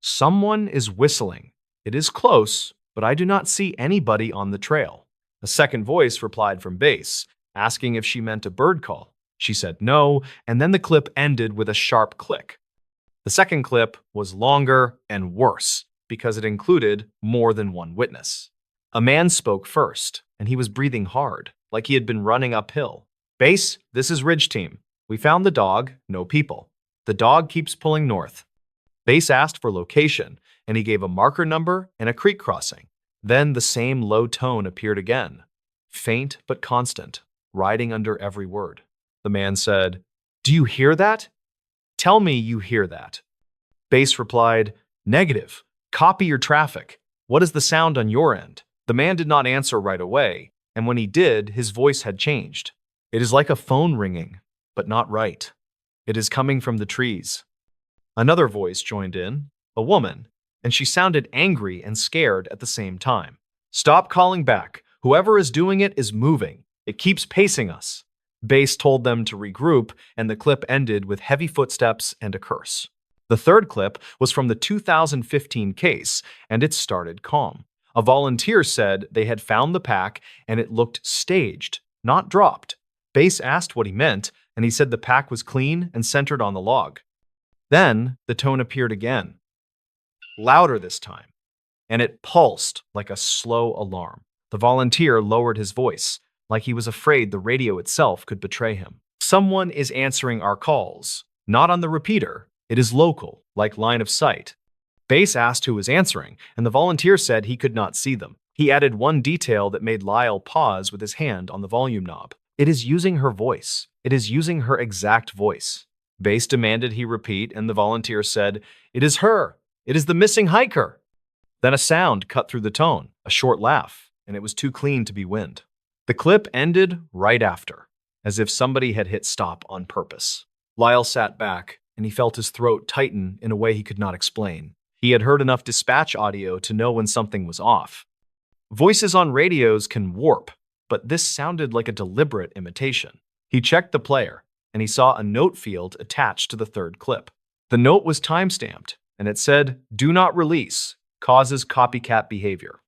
Someone is whistling. It is close, but I do not see anybody on the trail. A second voice replied from base, asking if she meant a bird call. She said no, and then the clip ended with a sharp click. The second clip was longer and worse because it included more than one witness. A man spoke first, and he was breathing hard, like he had been running uphill. Base, this is Ridge Team. We found the dog, no people. The dog keeps pulling north. Base asked for location, and he gave a marker number and a creek crossing. Then the same low tone appeared again, faint but constant, riding under every word. The man said, "Do you hear that? Tell me you hear that." Base replied, "Negative. Copy your traffic. What is the sound on your end?" The man did not answer right away, and when he did, his voice had changed. "It is like a phone ringing, but not right. It is coming from the trees." Another voice joined in, a woman, and she sounded angry and scared at the same time. "Stop calling back. Whoever is doing it is moving. It keeps pacing us." Base told them to regroup, and the clip ended with heavy footsteps and a curse. The third clip was from the 2015 case, and it started calm. A volunteer said they had found the pack, and it looked staged, not dropped. Base asked what he meant, and he said the pack was clean and centered on the log. Then the tone appeared again, louder this time, and it pulsed like a slow alarm. The volunteer lowered his voice, like he was afraid the radio itself could betray him. "Someone is answering our calls. Not on the repeater. It is local, like line of sight." Base asked who was answering, and the volunteer said he could not see them. He added one detail that made Lyle pause with his hand on the volume knob. "It is using her voice. It is using her exact voice." Base demanded he repeat, and the volunteer said, "It is her. It is the missing hiker." Then a sound cut through the tone, a short laugh, and it was too clean to be wind. The clip ended right after, as if somebody had hit stop on purpose. Lyle sat back, and he felt his throat tighten in a way he could not explain. He had heard enough dispatch audio to know when something was off. Voices on radios can warp, but this sounded like a deliberate imitation. He checked the player, and he saw a note field attached to the third clip. The note was timestamped, and it said, "Do not release, causes copycat behavior."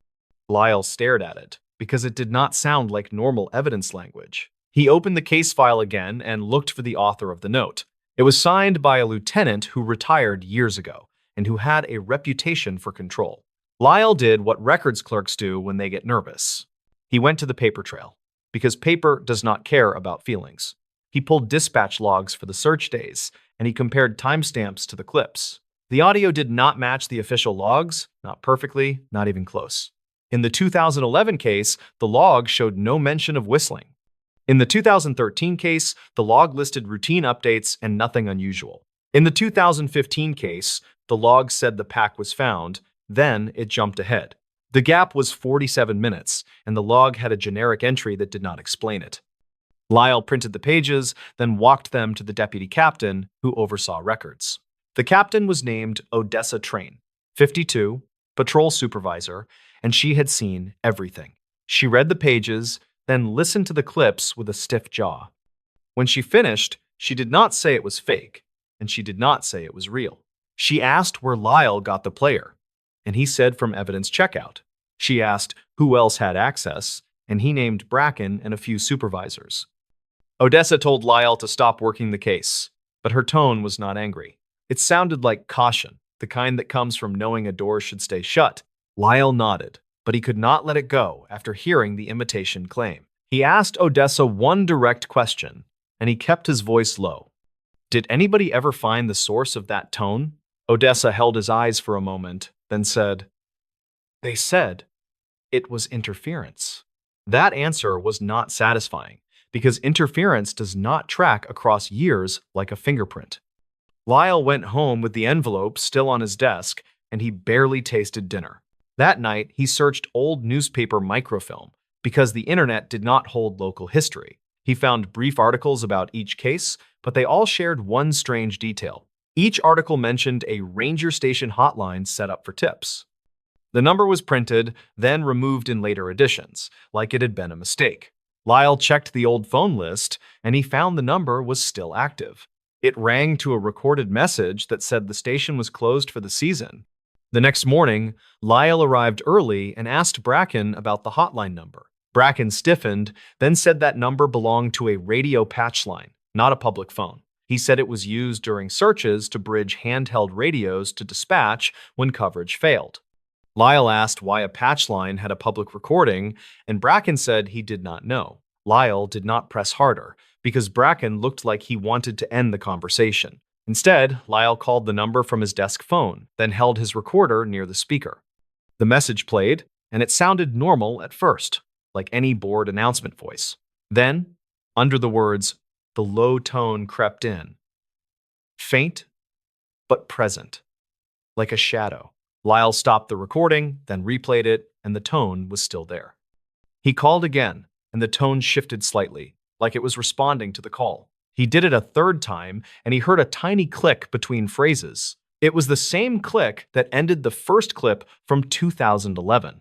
Lyle stared at it, because it did not sound like normal evidence language. He opened the case file again and looked for the author of the note. It was signed by a lieutenant who retired years ago, and who had a reputation for control. Lyle did what records clerks do when they get nervous. He went to the paper trail, because paper does not care about feelings. He pulled dispatch logs for the search days, and he compared timestamps to the clips. The audio did not match the official logs, not perfectly, not even close. In the 2011 case, the log showed no mention of whistling. In the 2013 case, the log listed routine updates and nothing unusual. In the 2015 case, the log said the pack was found, then it jumped ahead. The gap was 47 minutes, and the log had a generic entry that did not explain it. Lyle printed the pages, then walked them to the deputy captain, who oversaw records. The captain was named Odessa Train, 52, patrol supervisor, and she had seen everything. She read the pages, then listened to the clips with a stiff jaw. When she finished, she did not say it was fake, and she did not say it was real. She asked where Lyle got the player, and he said from evidence checkout. She asked who else had access, and he named Bracken and a few supervisors. Odessa told Lyle to stop working the case, but her tone was not angry. It sounded like caution, the kind that comes from knowing a door should stay shut. Lyle nodded, but he could not let it go after hearing the imitation claim. He asked Odessa one direct question, and he kept his voice low. Did anybody ever find the source of that tone? Odessa held his eyes for a moment, then said, They said it was interference. That answer was not satisfying, because interference does not track across years like a fingerprint. Lyle went home with the envelope still on his desk, and he barely tasted dinner. That night, he searched old newspaper microfilm, because the internet did not hold local history. He found brief articles about each case, but they all shared one strange detail. Each article mentioned a ranger station hotline set up for tips. The number was printed, then removed in later editions, like it had been a mistake. Lyle checked the old phone list, and he found the number was still active. It rang to a recorded message that said the station was closed for the season. The next morning, Lyle arrived early and asked Bracken about the hotline number. Bracken stiffened, then said that number belonged to a radio patch line, not a public phone. He said it was used during searches to bridge handheld radios to dispatch when coverage failed. Lyle asked why a patch line had a public recording, and Bracken said he did not know. Lyle did not press harder, because Bracken looked like he wanted to end the conversation. Instead, Lyle called the number from his desk phone, then held his recorder near the speaker. The message played, and it sounded normal at first, like any bored announcement voice. Then, under the words, the low tone crept in. Faint, but present, like a shadow. Lyle stopped the recording, then replayed it, and the tone was still there. He called again, and the tone shifted slightly, like it was responding to the call. He did it a third time, and he heard a tiny click between phrases. It was the same click that ended the first clip from 2011.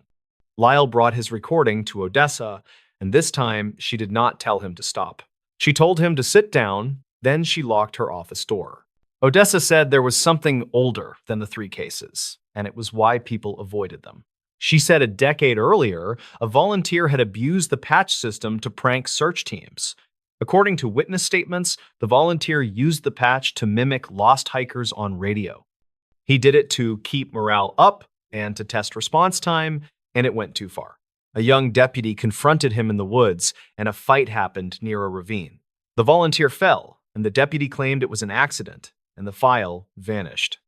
Lyle brought his recording to Odessa, and this time she did not tell him to stop. She told him to sit down, then she locked her office door. Odessa said there was something older than the three cases, and it was why people avoided them. She said a decade earlier, a volunteer had abused the patch system to prank search teams. According to witness statements, the volunteer used the patch to mimic lost hikers on radio. He did it to keep morale up and to test response time, and it went too far. A young deputy confronted him in the woods, and a fight happened near a ravine. The volunteer fell, and the deputy claimed it was an accident, and the file vanished.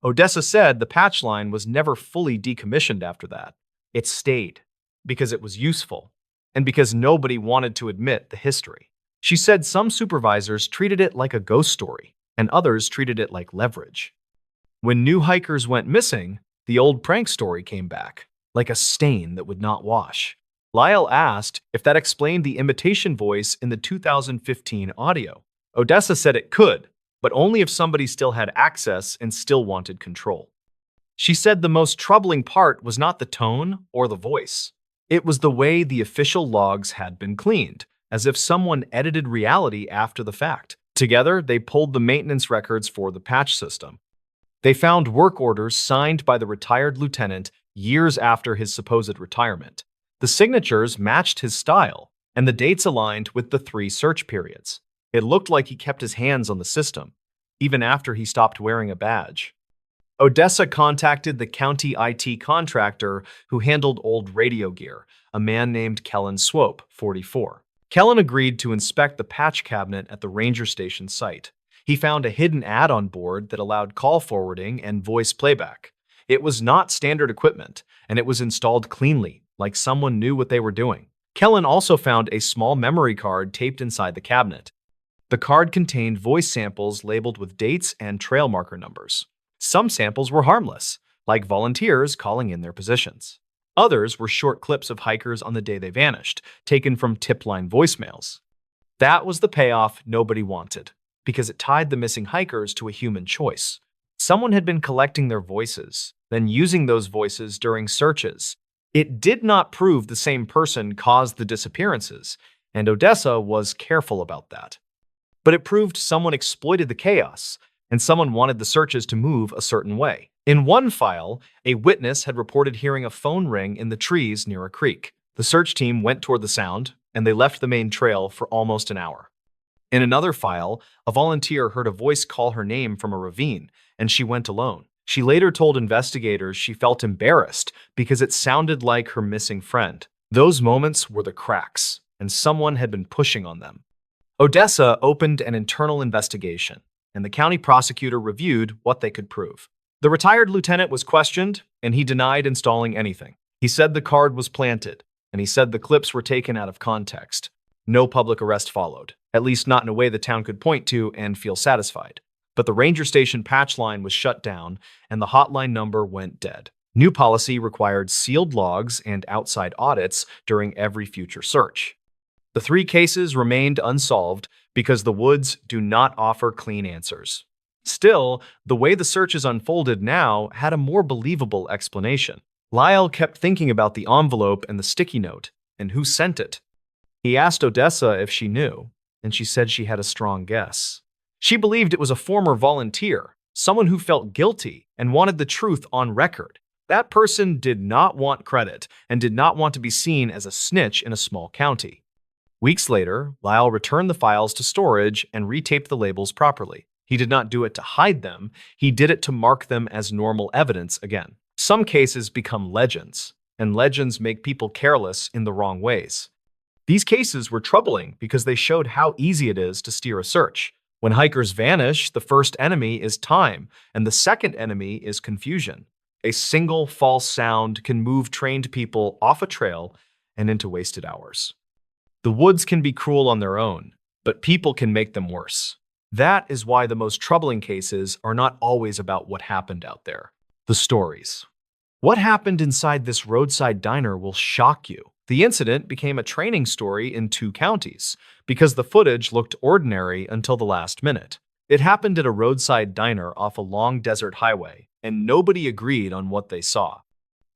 Odessa said the patch line was never fully decommissioned after that. It stayed because it was useful and because nobody wanted to admit the history. She said some supervisors treated it like a ghost story and others treated it like leverage. When new hikers went missing, the old prank story came back, like a stain that would not wash. Lyle asked if that explained the imitation voice in the 2015 audio. Odessa said it could, but only if somebody still had access and still wanted control. She said the most troubling part was not the tone or the voice. It was the way the official logs had been cleaned, as if someone edited reality after the fact. Together, they pulled the maintenance records for the patch system. They found work orders signed by the retired lieutenant years after his supposed retirement. The signatures matched his style, and the dates aligned with the 3 search periods. It looked like he kept his hands on the system, even after he stopped wearing a badge. Odessa contacted the county IT contractor who handled old radio gear, a man named Kellen Swope, 44. Kellen agreed to inspect the patch cabinet at the ranger station site. He found a hidden add-on board that allowed call forwarding and voice playback. It was not standard equipment, and it was installed cleanly, like someone knew what they were doing. Kellen also found a small memory card taped inside the cabinet. The card contained voice samples labeled with dates and trail marker numbers. Some samples were harmless, like volunteers calling in their positions. Others were short clips of hikers on the day they vanished, taken from tip-line voicemails. That was the payoff nobody wanted, because it tied the missing hikers to a human choice. Someone had been collecting their voices, then using those voices during searches. It did not prove the same person caused the disappearances, and Odessa was careful about that. But it proved someone exploited the chaos, and someone wanted the searches to move a certain way. In one file, a witness had reported hearing a phone ring in the trees near a creek. The search team went toward the sound, and they left the main trail for almost an hour. In another file, a volunteer heard a voice call her name from a ravine, and she went alone. She later told investigators she felt embarrassed because it sounded like her missing friend. Those moments were the cracks, and someone had been pushing on them. Odessa opened an internal investigation, and the county prosecutor reviewed what they could prove. The retired lieutenant was questioned, and he denied installing anything. He said the card was planted, and he said the clips were taken out of context. No public arrest followed, at least not in a way the town could point to and feel satisfied. But the ranger station patch line was shut down, and the hotline number went dead. New policy required sealed logs and outside audits during every future search. The 3 cases remained unsolved because the woods do not offer clean answers. Still, the way the searches unfolded now had a more believable explanation. Lyle kept thinking about the envelope and the sticky note, and who sent it. He asked Odessa if she knew, and she said she had a strong guess. She believed it was a former volunteer, someone who felt guilty and wanted the truth on record. That person did not want credit and did not want to be seen as a snitch in a small county. Weeks later, Lyle returned the files to storage and retaped the labels properly. He did not do it to hide them, he did it to mark them as normal evidence again. Some cases become legends, and legends make people careless in the wrong ways. These cases were troubling because they showed how easy it is to steer a search. When hikers vanish, the first enemy is time, and the second enemy is confusion. A single false sound can move trained people off a trail and into wasted hours. The woods can be cruel on their own, but people can make them worse. That is why the most troubling cases are not always about what happened out there. The stories. What happened inside this roadside diner will shock you. The incident became a training story in 2 counties because the footage looked ordinary until the last minute. It happened at a roadside diner off a long desert highway, and nobody agreed on what they saw.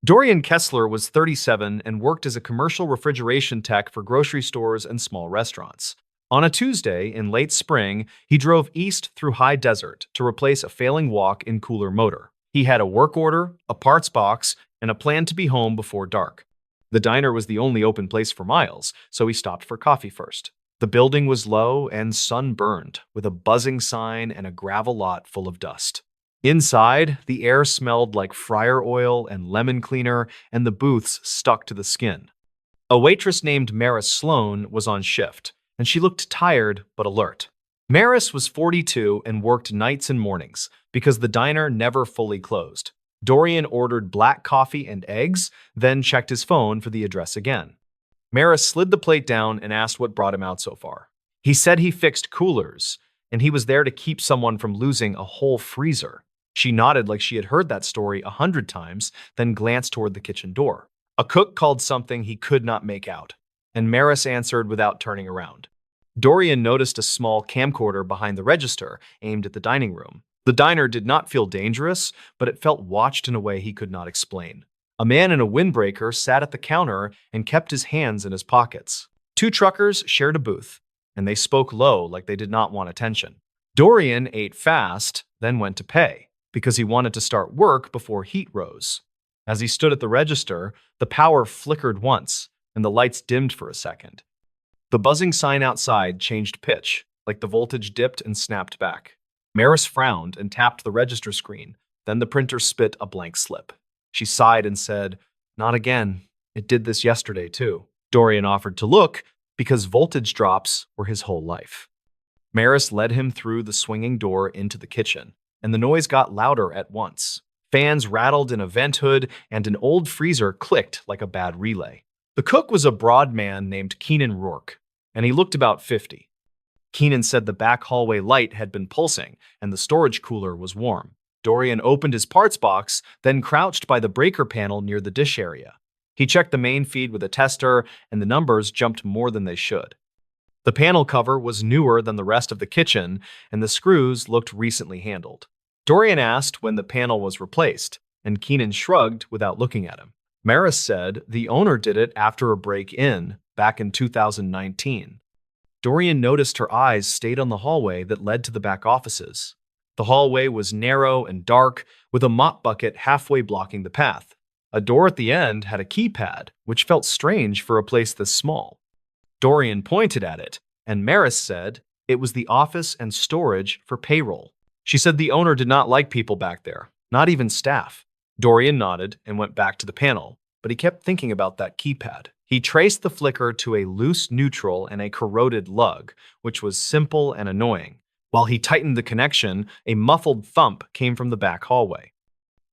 Dorian Kessler was 37 and worked as a commercial refrigeration tech for grocery stores and small restaurants. On a Tuesday in late spring, he drove east through high desert to replace a failing walk-in cooler motor. He had a work order, a parts box, and a plan to be home before dark. The diner was the only open place for miles, so he stopped for coffee first. The building was low and sunburned, with a buzzing sign and a gravel lot full of dust. Inside, the air smelled like fryer oil and lemon cleaner, and the booths stuck to the skin. A waitress named Maris Sloan was on shift, and she looked tired but alert. Maris was 42 and worked nights and mornings because the diner never fully closed. Dorian ordered black coffee and eggs, then checked his phone for the address again. Maris slid the plate down and asked what brought him out so far. He said he fixed coolers, and he was there to keep someone from losing a whole freezer. She nodded like she had heard that story 100 times, then glanced toward the kitchen door. A cook called something he could not make out, and Maris answered without turning around. Dorian noticed a small camcorder behind the register, aimed at the dining room. The diner did not feel dangerous, but it felt watched in a way he could not explain. A man in a windbreaker sat at the counter and kept his hands in his pockets. 2 truckers shared a booth, and they spoke low like they did not want attention. Dorian ate fast, then went to pay, because he wanted to start work before heat rose. As he stood at the register, the power flickered once, and the lights dimmed for a second. The buzzing sign outside changed pitch, like the voltage dipped and snapped back. Maris frowned and tapped the register screen. Then the printer spit a blank slip. She sighed and said, "Not again. It did this yesterday, too." Dorian offered to look because voltage drops were his whole life. Maris led him through the swinging door into the kitchen, and the noise got louder at once. Fans rattled in a vent hood, and an old freezer clicked like a bad relay. The cook was a broad man named Keenan Rourke, and he looked about 50. Keenan said the back hallway light had been pulsing, and the storage cooler was warm. Dorian opened his parts box, then crouched by the breaker panel near the dish area. He checked the main feed with a tester, and the numbers jumped more than they should. The panel cover was newer than the rest of the kitchen, and the screws looked recently handled. Dorian asked when the panel was replaced, and Keenan shrugged without looking at him. Maris said the owner did it after a break-in back in 2019. Dorian noticed her eyes stayed on the hallway that led to the back offices. The hallway was narrow and dark, with a mop bucket halfway blocking the path. A door at the end had a keypad, which felt strange for a place this small. Dorian pointed at it, and Maris said it was the office and storage for payroll. She said the owner did not like people back there. Not even staff. Dorian nodded and went back to the panel, but he kept thinking about that keypad. He traced the flicker to a loose neutral and a corroded lug, which was simple and annoying. While he tightened the connection, a muffled thump came from the back hallway.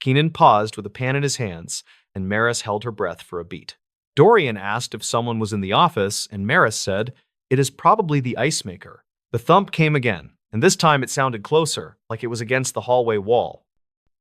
Keenan paused with a pan in his hands, and Maris held her breath for a beat. Dorian asked if someone was in the office, and Maris said, "It is probably the ice maker." The thump came again, and this time it sounded closer, like it was against the hallway wall.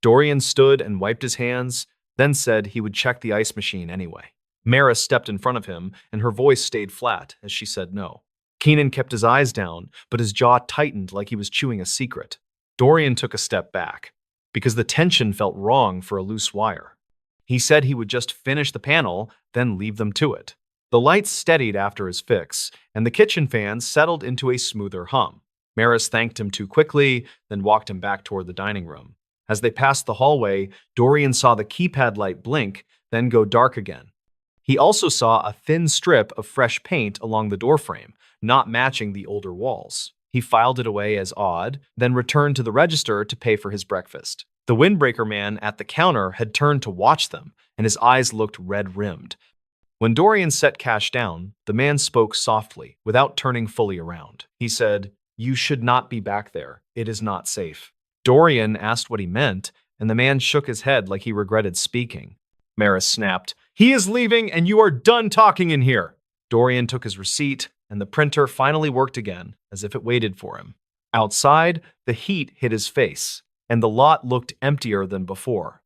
Dorian stood and wiped his hands, then said he would check the ice machine anyway. Maris stepped in front of him, and her voice stayed flat as she said no. Keenan kept his eyes down, but his jaw tightened like he was chewing a secret. Dorian took a step back, because the tension felt wrong for a loose wire. He said he would just finish the panel, then leave them to it. The lights steadied after his fix, and the kitchen fans settled into a smoother hum. Maris thanked him too quickly, then walked him back toward the dining room. As they passed the hallway, Dorian saw the keypad light blink, then go dark again. He also saw a thin strip of fresh paint along the doorframe, not matching the older walls. He filed it away as odd, then returned to the register to pay for his breakfast. The windbreaker man at the counter had turned to watch them, and his eyes looked red-rimmed. When Dorian set cash down, the man spoke softly, without turning fully around. He said, "You should not be back there. It is not safe." Dorian asked what he meant, and the man shook his head like he regretted speaking. Maris snapped, "He is leaving, and you are done talking in here." Dorian took his receipt, and the printer finally worked again, as if it waited for him. Outside, the heat hit his face, and the lot looked emptier than before.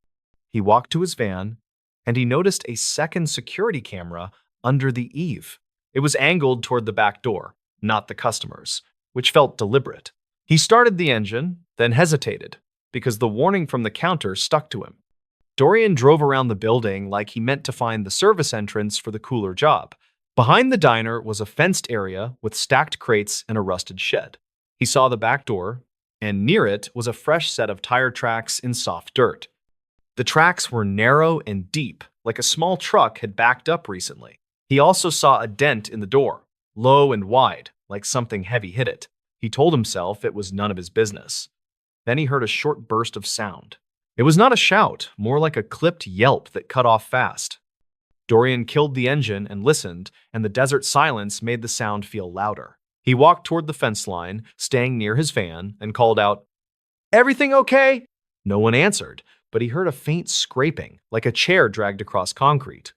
He walked to his van, and he noticed a second security camera under the eave. It was angled toward the back door, not the customers, which felt deliberate. He started the engine, then hesitated, because the warning from the counter stuck to him. Dorian drove around the building like he meant to find the service entrance for the cooler job. Behind the diner was a fenced area with stacked crates and a rusted shed. He saw the back door, and near it was a fresh set of tire tracks in soft dirt. The tracks were narrow and deep, like a small truck had backed up recently. He also saw a dent in the door, low and wide, like something heavy hit it. He told himself it was none of his business. Then he heard a short burst of sound. It was not a shout, more like a clipped yelp that cut off fast. Dorian killed the engine and listened, and the desert silence made the sound feel louder. He walked toward the fence line, staying near his van, and called out, "Everything okay?" No one answered, but he heard a faint scraping, like a chair dragged across concrete.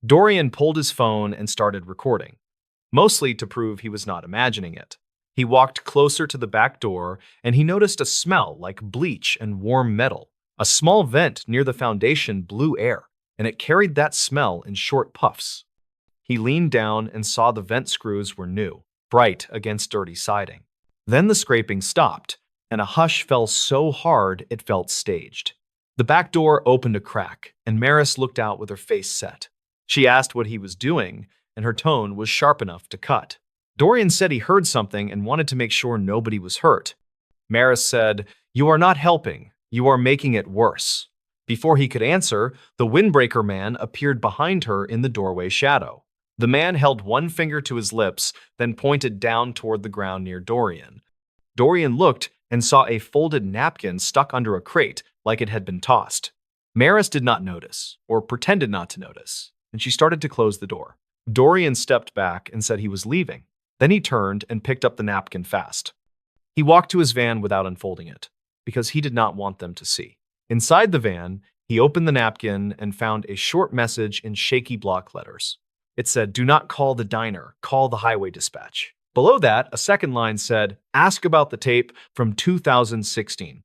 Dorian pulled his phone and started recording, mostly to prove he was not imagining it. He walked closer to the back door, and he noticed a smell like bleach and warm metal. A small vent near the foundation blew air, and it carried that smell in short puffs. He leaned down and saw the vent screws were new, bright against dirty siding. Then the scraping stopped, and a hush fell so hard it felt staged. The back door opened a crack, and Maris looked out with her face set. She asked what he was doing, and her tone was sharp enough to cut. Dorian said he heard something and wanted to make sure nobody was hurt. Maris said, "You are not helping. You are making it worse." Before he could answer, the windbreaker man appeared behind her in the doorway shadow. The man held one finger to his lips, then pointed down toward the ground near Dorian. Dorian looked and saw a folded napkin stuck under a crate like it had been tossed. Maris did not notice, or pretended not to notice, and she started to close the door. Dorian stepped back and said he was leaving. Then he turned and picked up the napkin fast. He walked to his van without unfolding it, because he did not want them to see. Inside the van, he opened the napkin and found a short message in shaky block letters. It said, "Do not call the diner, call the highway dispatch." Below that, a second line said, "Ask about the tape from 2016.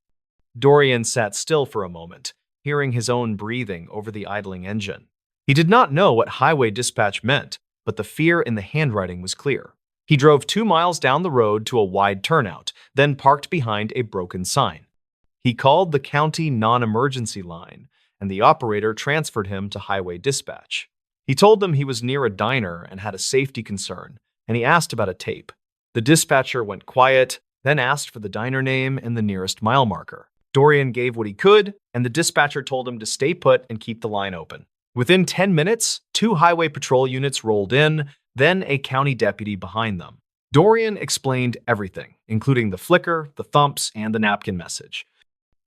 Dorian sat still for a moment, hearing his own breathing over the idling engine. He did not know what highway dispatch meant, but the fear in the handwriting was clear. He drove 2 miles down the road to a wide turnout, then parked behind a broken sign. He called the county non-emergency line, and the operator transferred him to highway dispatch. He told them he was near a diner and had a safety concern, and he asked about a tape. The dispatcher went quiet, then asked for the diner name and the nearest mile marker. Dorian gave what he could, and the dispatcher told him to stay put and keep the line open. Within 10 minutes, 2 highway patrol units rolled in, then a county deputy behind them. Dorian explained everything, including the flicker, the thumps, and the napkin message.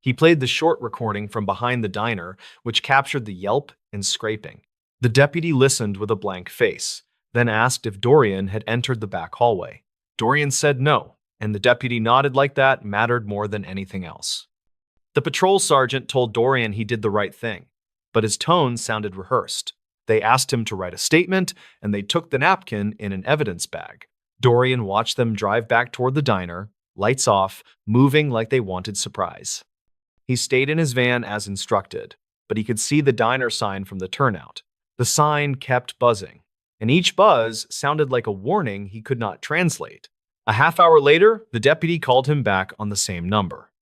He played the short recording from behind the diner, which captured the yelp and scraping. The deputy listened with a blank face, then asked if Dorian had entered the back hallway. Dorian said no, and the deputy nodded like that mattered more than anything else. The patrol sergeant told Dorian he did the right thing, but his tone sounded rehearsed. They asked him to write a statement, and they took the napkin in an evidence bag. Dorian watched them drive back toward the diner, lights off, moving like they wanted surprise. He stayed in his van as instructed, but he could see the diner sign from the turnout. The sign kept buzzing, and each buzz sounded like a warning he could not translate. A half hour later, the deputy called him back on the same number.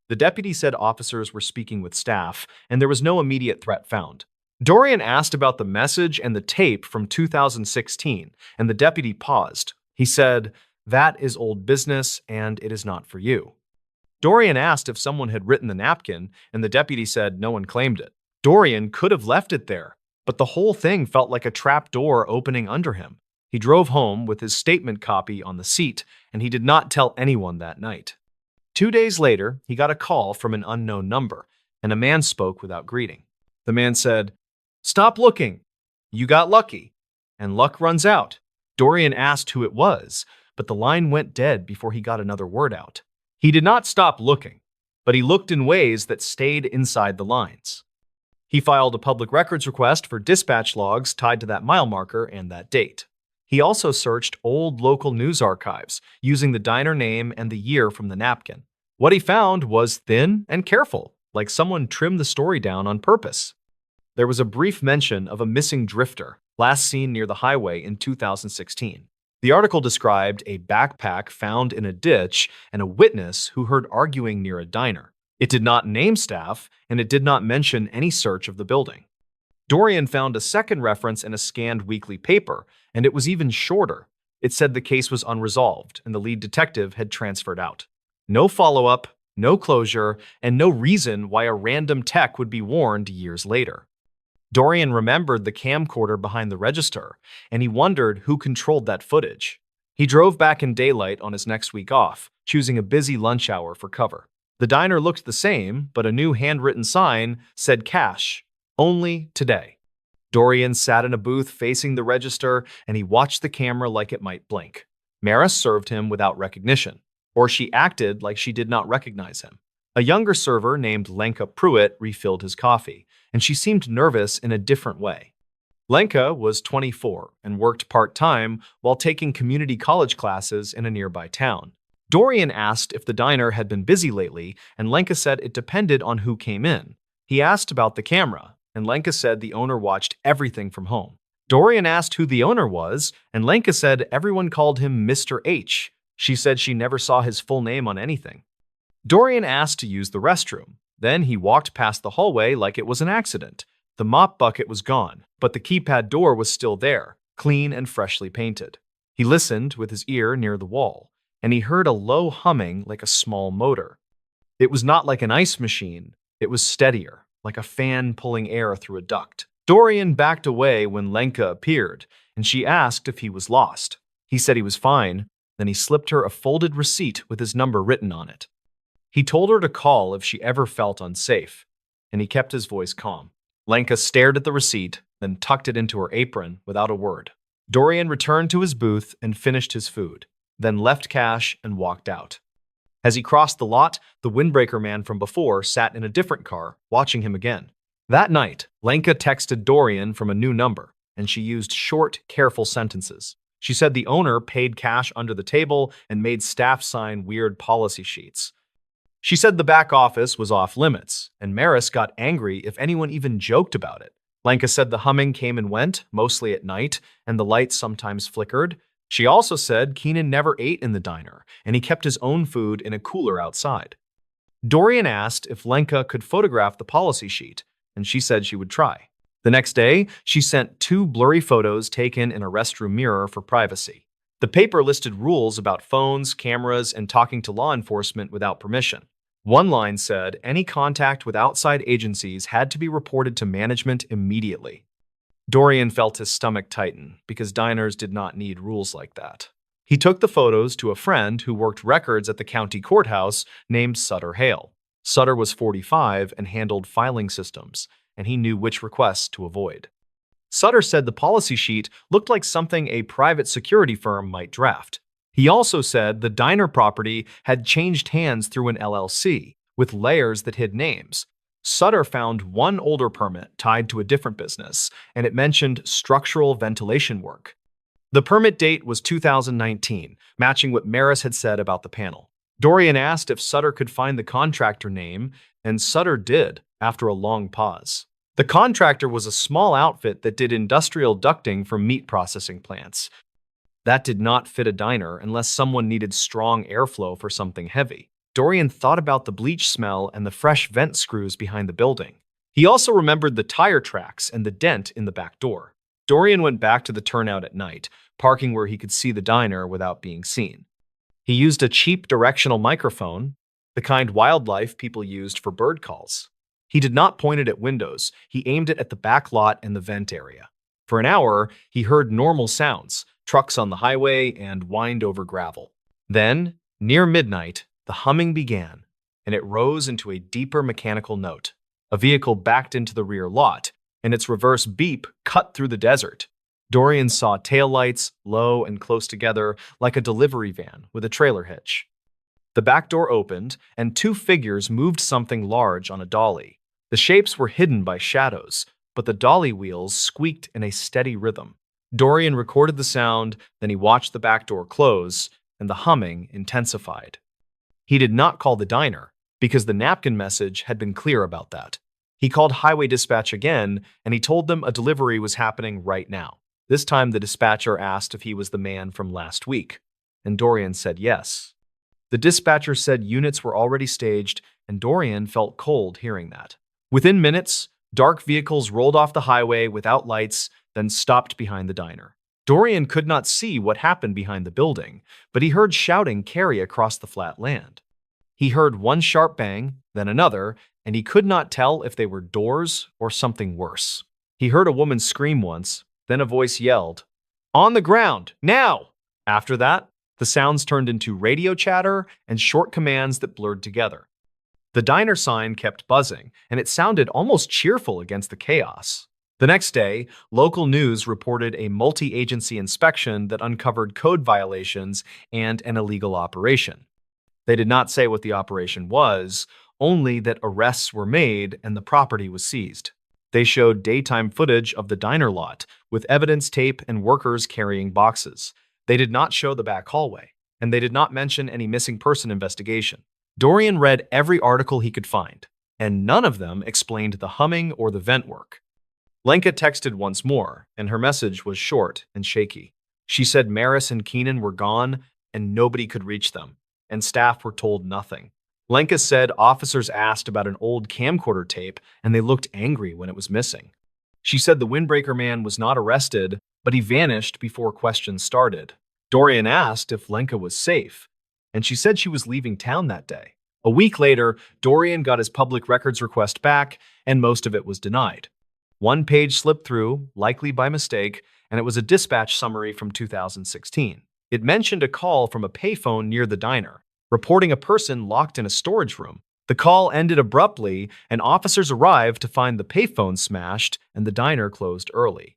The deputy said officers were speaking with staff, and there was no immediate threat found. Dorian asked about the message and the tape from 2016, and the deputy paused. He said, "That is old business, and it is not for you." Dorian asked if someone had written the napkin, and the deputy said no one claimed it. Dorian could have left it there, but the whole thing felt like a trap door opening under him. He drove home with his statement copy on the seat, and he did not tell anyone that night. 2 days later, he got a call from an unknown number, and a man spoke without greeting. The man said, "Stop looking. You got lucky, and luck runs out." Dorian asked who it was, but the line went dead before he got another word out. He did not stop looking, but he looked in ways that stayed inside the lines. He filed a public records request for dispatch logs tied to that mile marker and that date. He also searched old local news archives using the diner name and the year from the napkin. What he found was thin and careful, like someone trimmed the story down on purpose. There was a brief mention of a missing drifter, last seen near the highway in 2016. The article described a backpack found in a ditch and a witness who heard arguing near a diner. It did not name staff, and it did not mention any search of the building. Dorian found a second reference in a scanned weekly paper, and it was even shorter. It said the case was unresolved, and the lead detective had transferred out. No follow-up, no closure, and no reason why a random tech would be warned years later. Dorian remembered the camcorder behind the register, and he wondered who controlled that footage. He drove back in daylight on his next week off, choosing a busy lunch hour for cover. The diner looked the same, but a new handwritten sign said cash, only today. Dorian sat in a booth facing the register, and he watched the camera like it might blink. Maris served him without recognition, or she acted like she did not recognize him. A younger server named Lenka Pruitt refilled his coffee, and she seemed nervous in a different way. Lenka was 24 and worked part-time while taking community college classes in a nearby town. Dorian asked if the diner had been busy lately, and Lenka said it depended on who came in. He asked about the camera, and Lenka said the owner watched everything from home. Dorian asked who the owner was, and Lenka said everyone called him Mr. H. She said she never saw his full name on anything. Dorian asked to use the restroom. Then he walked past the hallway like it was an accident. The mop bucket was gone, but the keypad door was still there, clean and freshly painted. He listened with his ear near the wall, and he heard a low humming like a small motor. It was not like an ice machine. It was steadier, like a fan pulling air through a duct. Dorian backed away when Lenka appeared, and she asked if he was lost. He said he was fine. Then he slipped her a folded receipt with his number written on it. He told her to call if she ever felt unsafe, and he kept his voice calm. Lenka stared at the receipt, then tucked it into her apron without a word. Dorian returned to his booth and finished his food, then left cash and walked out. As he crossed the lot, the windbreaker man from before sat in a different car, watching him again. That night, Lenka texted Dorian from a new number, and she used short, careful sentences. She said the owner paid cash under the table and made staff sign weird policy sheets. She said the back office was off limits, and Maris got angry if anyone even joked about it. Lenka said the humming came and went, mostly at night, and the lights sometimes flickered. She also said Keenan never ate in the diner, and he kept his own food in a cooler outside. Dorian asked if Lenka could photograph the policy sheet, and she said she would try. The next day, she sent 2 blurry photos taken in a restroom mirror for privacy. The paper listed rules about phones, cameras, and talking to law enforcement without permission. One line said any contact with outside agencies had to be reported to management immediately. Dorian felt his stomach tighten because diners did not need rules like that. He took the photos to a friend who worked records at the county courthouse named Sutter Hale. Sutter was 45 and handled filing systems, and he knew which requests to avoid. Sutter said the policy sheet looked like something a private security firm might draft. He also said the diner property had changed hands through an LLC, with layers that hid names. Sutter found one older permit tied to a different business, and it mentioned structural ventilation work. The permit date was 2019, matching what Maris had said about the panel. Dorian asked if Sutter could find the contractor name, and Sutter did, after a long pause. The contractor was a small outfit that did industrial ducting for meat processing plants. That did not fit a diner unless someone needed strong airflow for something heavy. Dorian thought about the bleach smell and the fresh vent screws behind the building. He also remembered the tire tracks and the dent in the back door. Dorian went back to the turnout at night, parking where he could see the diner without being seen. He used a cheap directional microphone, the kind wildlife people used for bird calls. He did not point it at windows, he aimed it at the back lot and the vent area. For an hour, he heard normal sounds, trucks on the highway and wind over gravel. Then, near midnight, the humming began, and it rose into a deeper mechanical note. A vehicle backed into the rear lot, and its reverse beep cut through the desert. Dorian saw taillights, low and close together, like a delivery van with a trailer hitch. The back door opened, and two figures moved something large on a dolly. The shapes were hidden by shadows, but the dolly wheels squeaked in a steady rhythm. Dorian recorded the sound, then he watched the back door close, and the humming intensified. He did not call the diner, because the napkin message had been clear about that. He called highway dispatch again, and he told them a delivery was happening right now. This time the dispatcher asked if he was the man from last week, and Dorian said yes. The dispatcher said units were already staged, and Dorian felt cold hearing that. Within minutes, dark vehicles rolled off the highway without lights, then stopped behind the diner. Dorian could not see what happened behind the building, but he heard shouting carry across the flat land. He heard one sharp bang, then another, and he could not tell if they were doors or something worse. He heard a woman scream once, then a voice yelled, "On the ground, now!" After that, the sounds turned into radio chatter and short commands that blurred together. The diner sign kept buzzing, and it sounded almost cheerful against the chaos. The next day, local news reported a multi-agency inspection that uncovered code violations and an illegal operation. They did not say what the operation was, only that arrests were made and the property was seized. They showed daytime footage of the diner lot, with evidence tape and workers carrying boxes. They did not show the back hallway, and they did not mention any missing person investigation. Dorian read every article he could find, and none of them explained the humming or the vent work. Lenka texted once more, and her message was short and shaky. She said Maris and Keenan were gone, and nobody could reach them, and staff were told nothing. Lenka said officers asked about an old camcorder tape, and they looked angry when it was missing. She said the windbreaker man was not arrested, but he vanished before questions started. Dorian asked if Lenka was safe, and she said she was leaving town that day. A week later, Dorian got his public records request back, and most of it was denied. One page slipped through, likely by mistake, and it was a dispatch summary from 2016. It mentioned a call from a payphone near the diner, reporting a person locked in a storage room. The call ended abruptly, and officers arrived to find the payphone smashed and the diner closed early.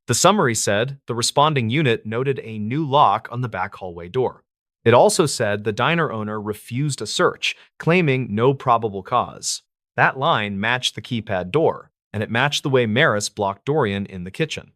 The summary said the responding unit noted a new lock on the back hallway door. It also said the diner owner refused a search, claiming no probable cause. That line matched the keypad door, and it matched the way Maris blocked Dorian in the kitchen.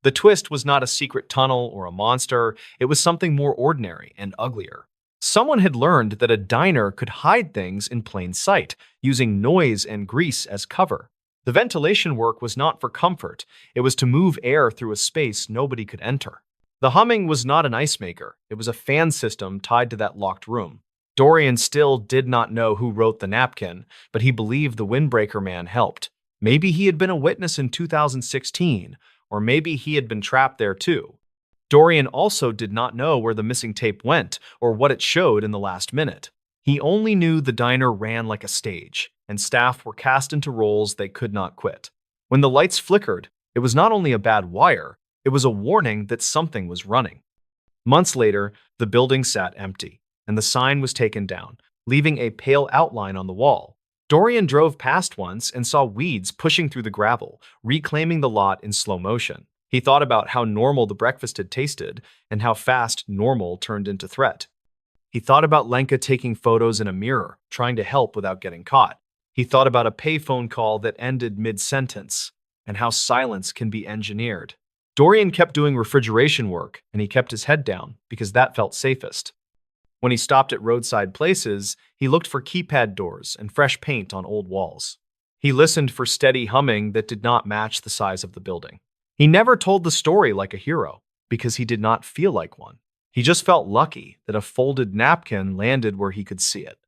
The twist was not a secret tunnel or a monster, it was something more ordinary and uglier. Someone had learned that a diner could hide things in plain sight, using noise and grease as cover. The ventilation work was not for comfort, it was to move air through a space nobody could enter. The humming was not an ice maker, it was a fan system tied to that locked room. Dorian still did not know who wrote the napkin, but he believed the windbreaker man helped. Maybe he had been a witness in 2016, or maybe he had been trapped there too. Dorian also did not know where the missing tape went or what it showed in the last minute. He only knew the diner ran like a stage, and staff were cast into roles they could not quit. When the lights flickered, it was not only a bad wire, it was a warning that something was running. Months later, the building sat empty, and the sign was taken down, leaving a pale outline on the wall. Dorian drove past once and saw weeds pushing through the gravel, reclaiming the lot in slow motion. He thought about how normal the breakfast had tasted and how fast normal turned into threat. He thought about Lenka taking photos in a mirror, trying to help without getting caught. He thought about a payphone call that ended mid-sentence and how silence can be engineered. Dorian kept doing refrigeration work, and he kept his head down because that felt safest. When he stopped at roadside places, he looked for keypad doors and fresh paint on old walls. He listened for steady humming that did not match the size of the building. He never told the story like a hero because he did not feel like one. He just felt lucky that a folded napkin landed where he could see it.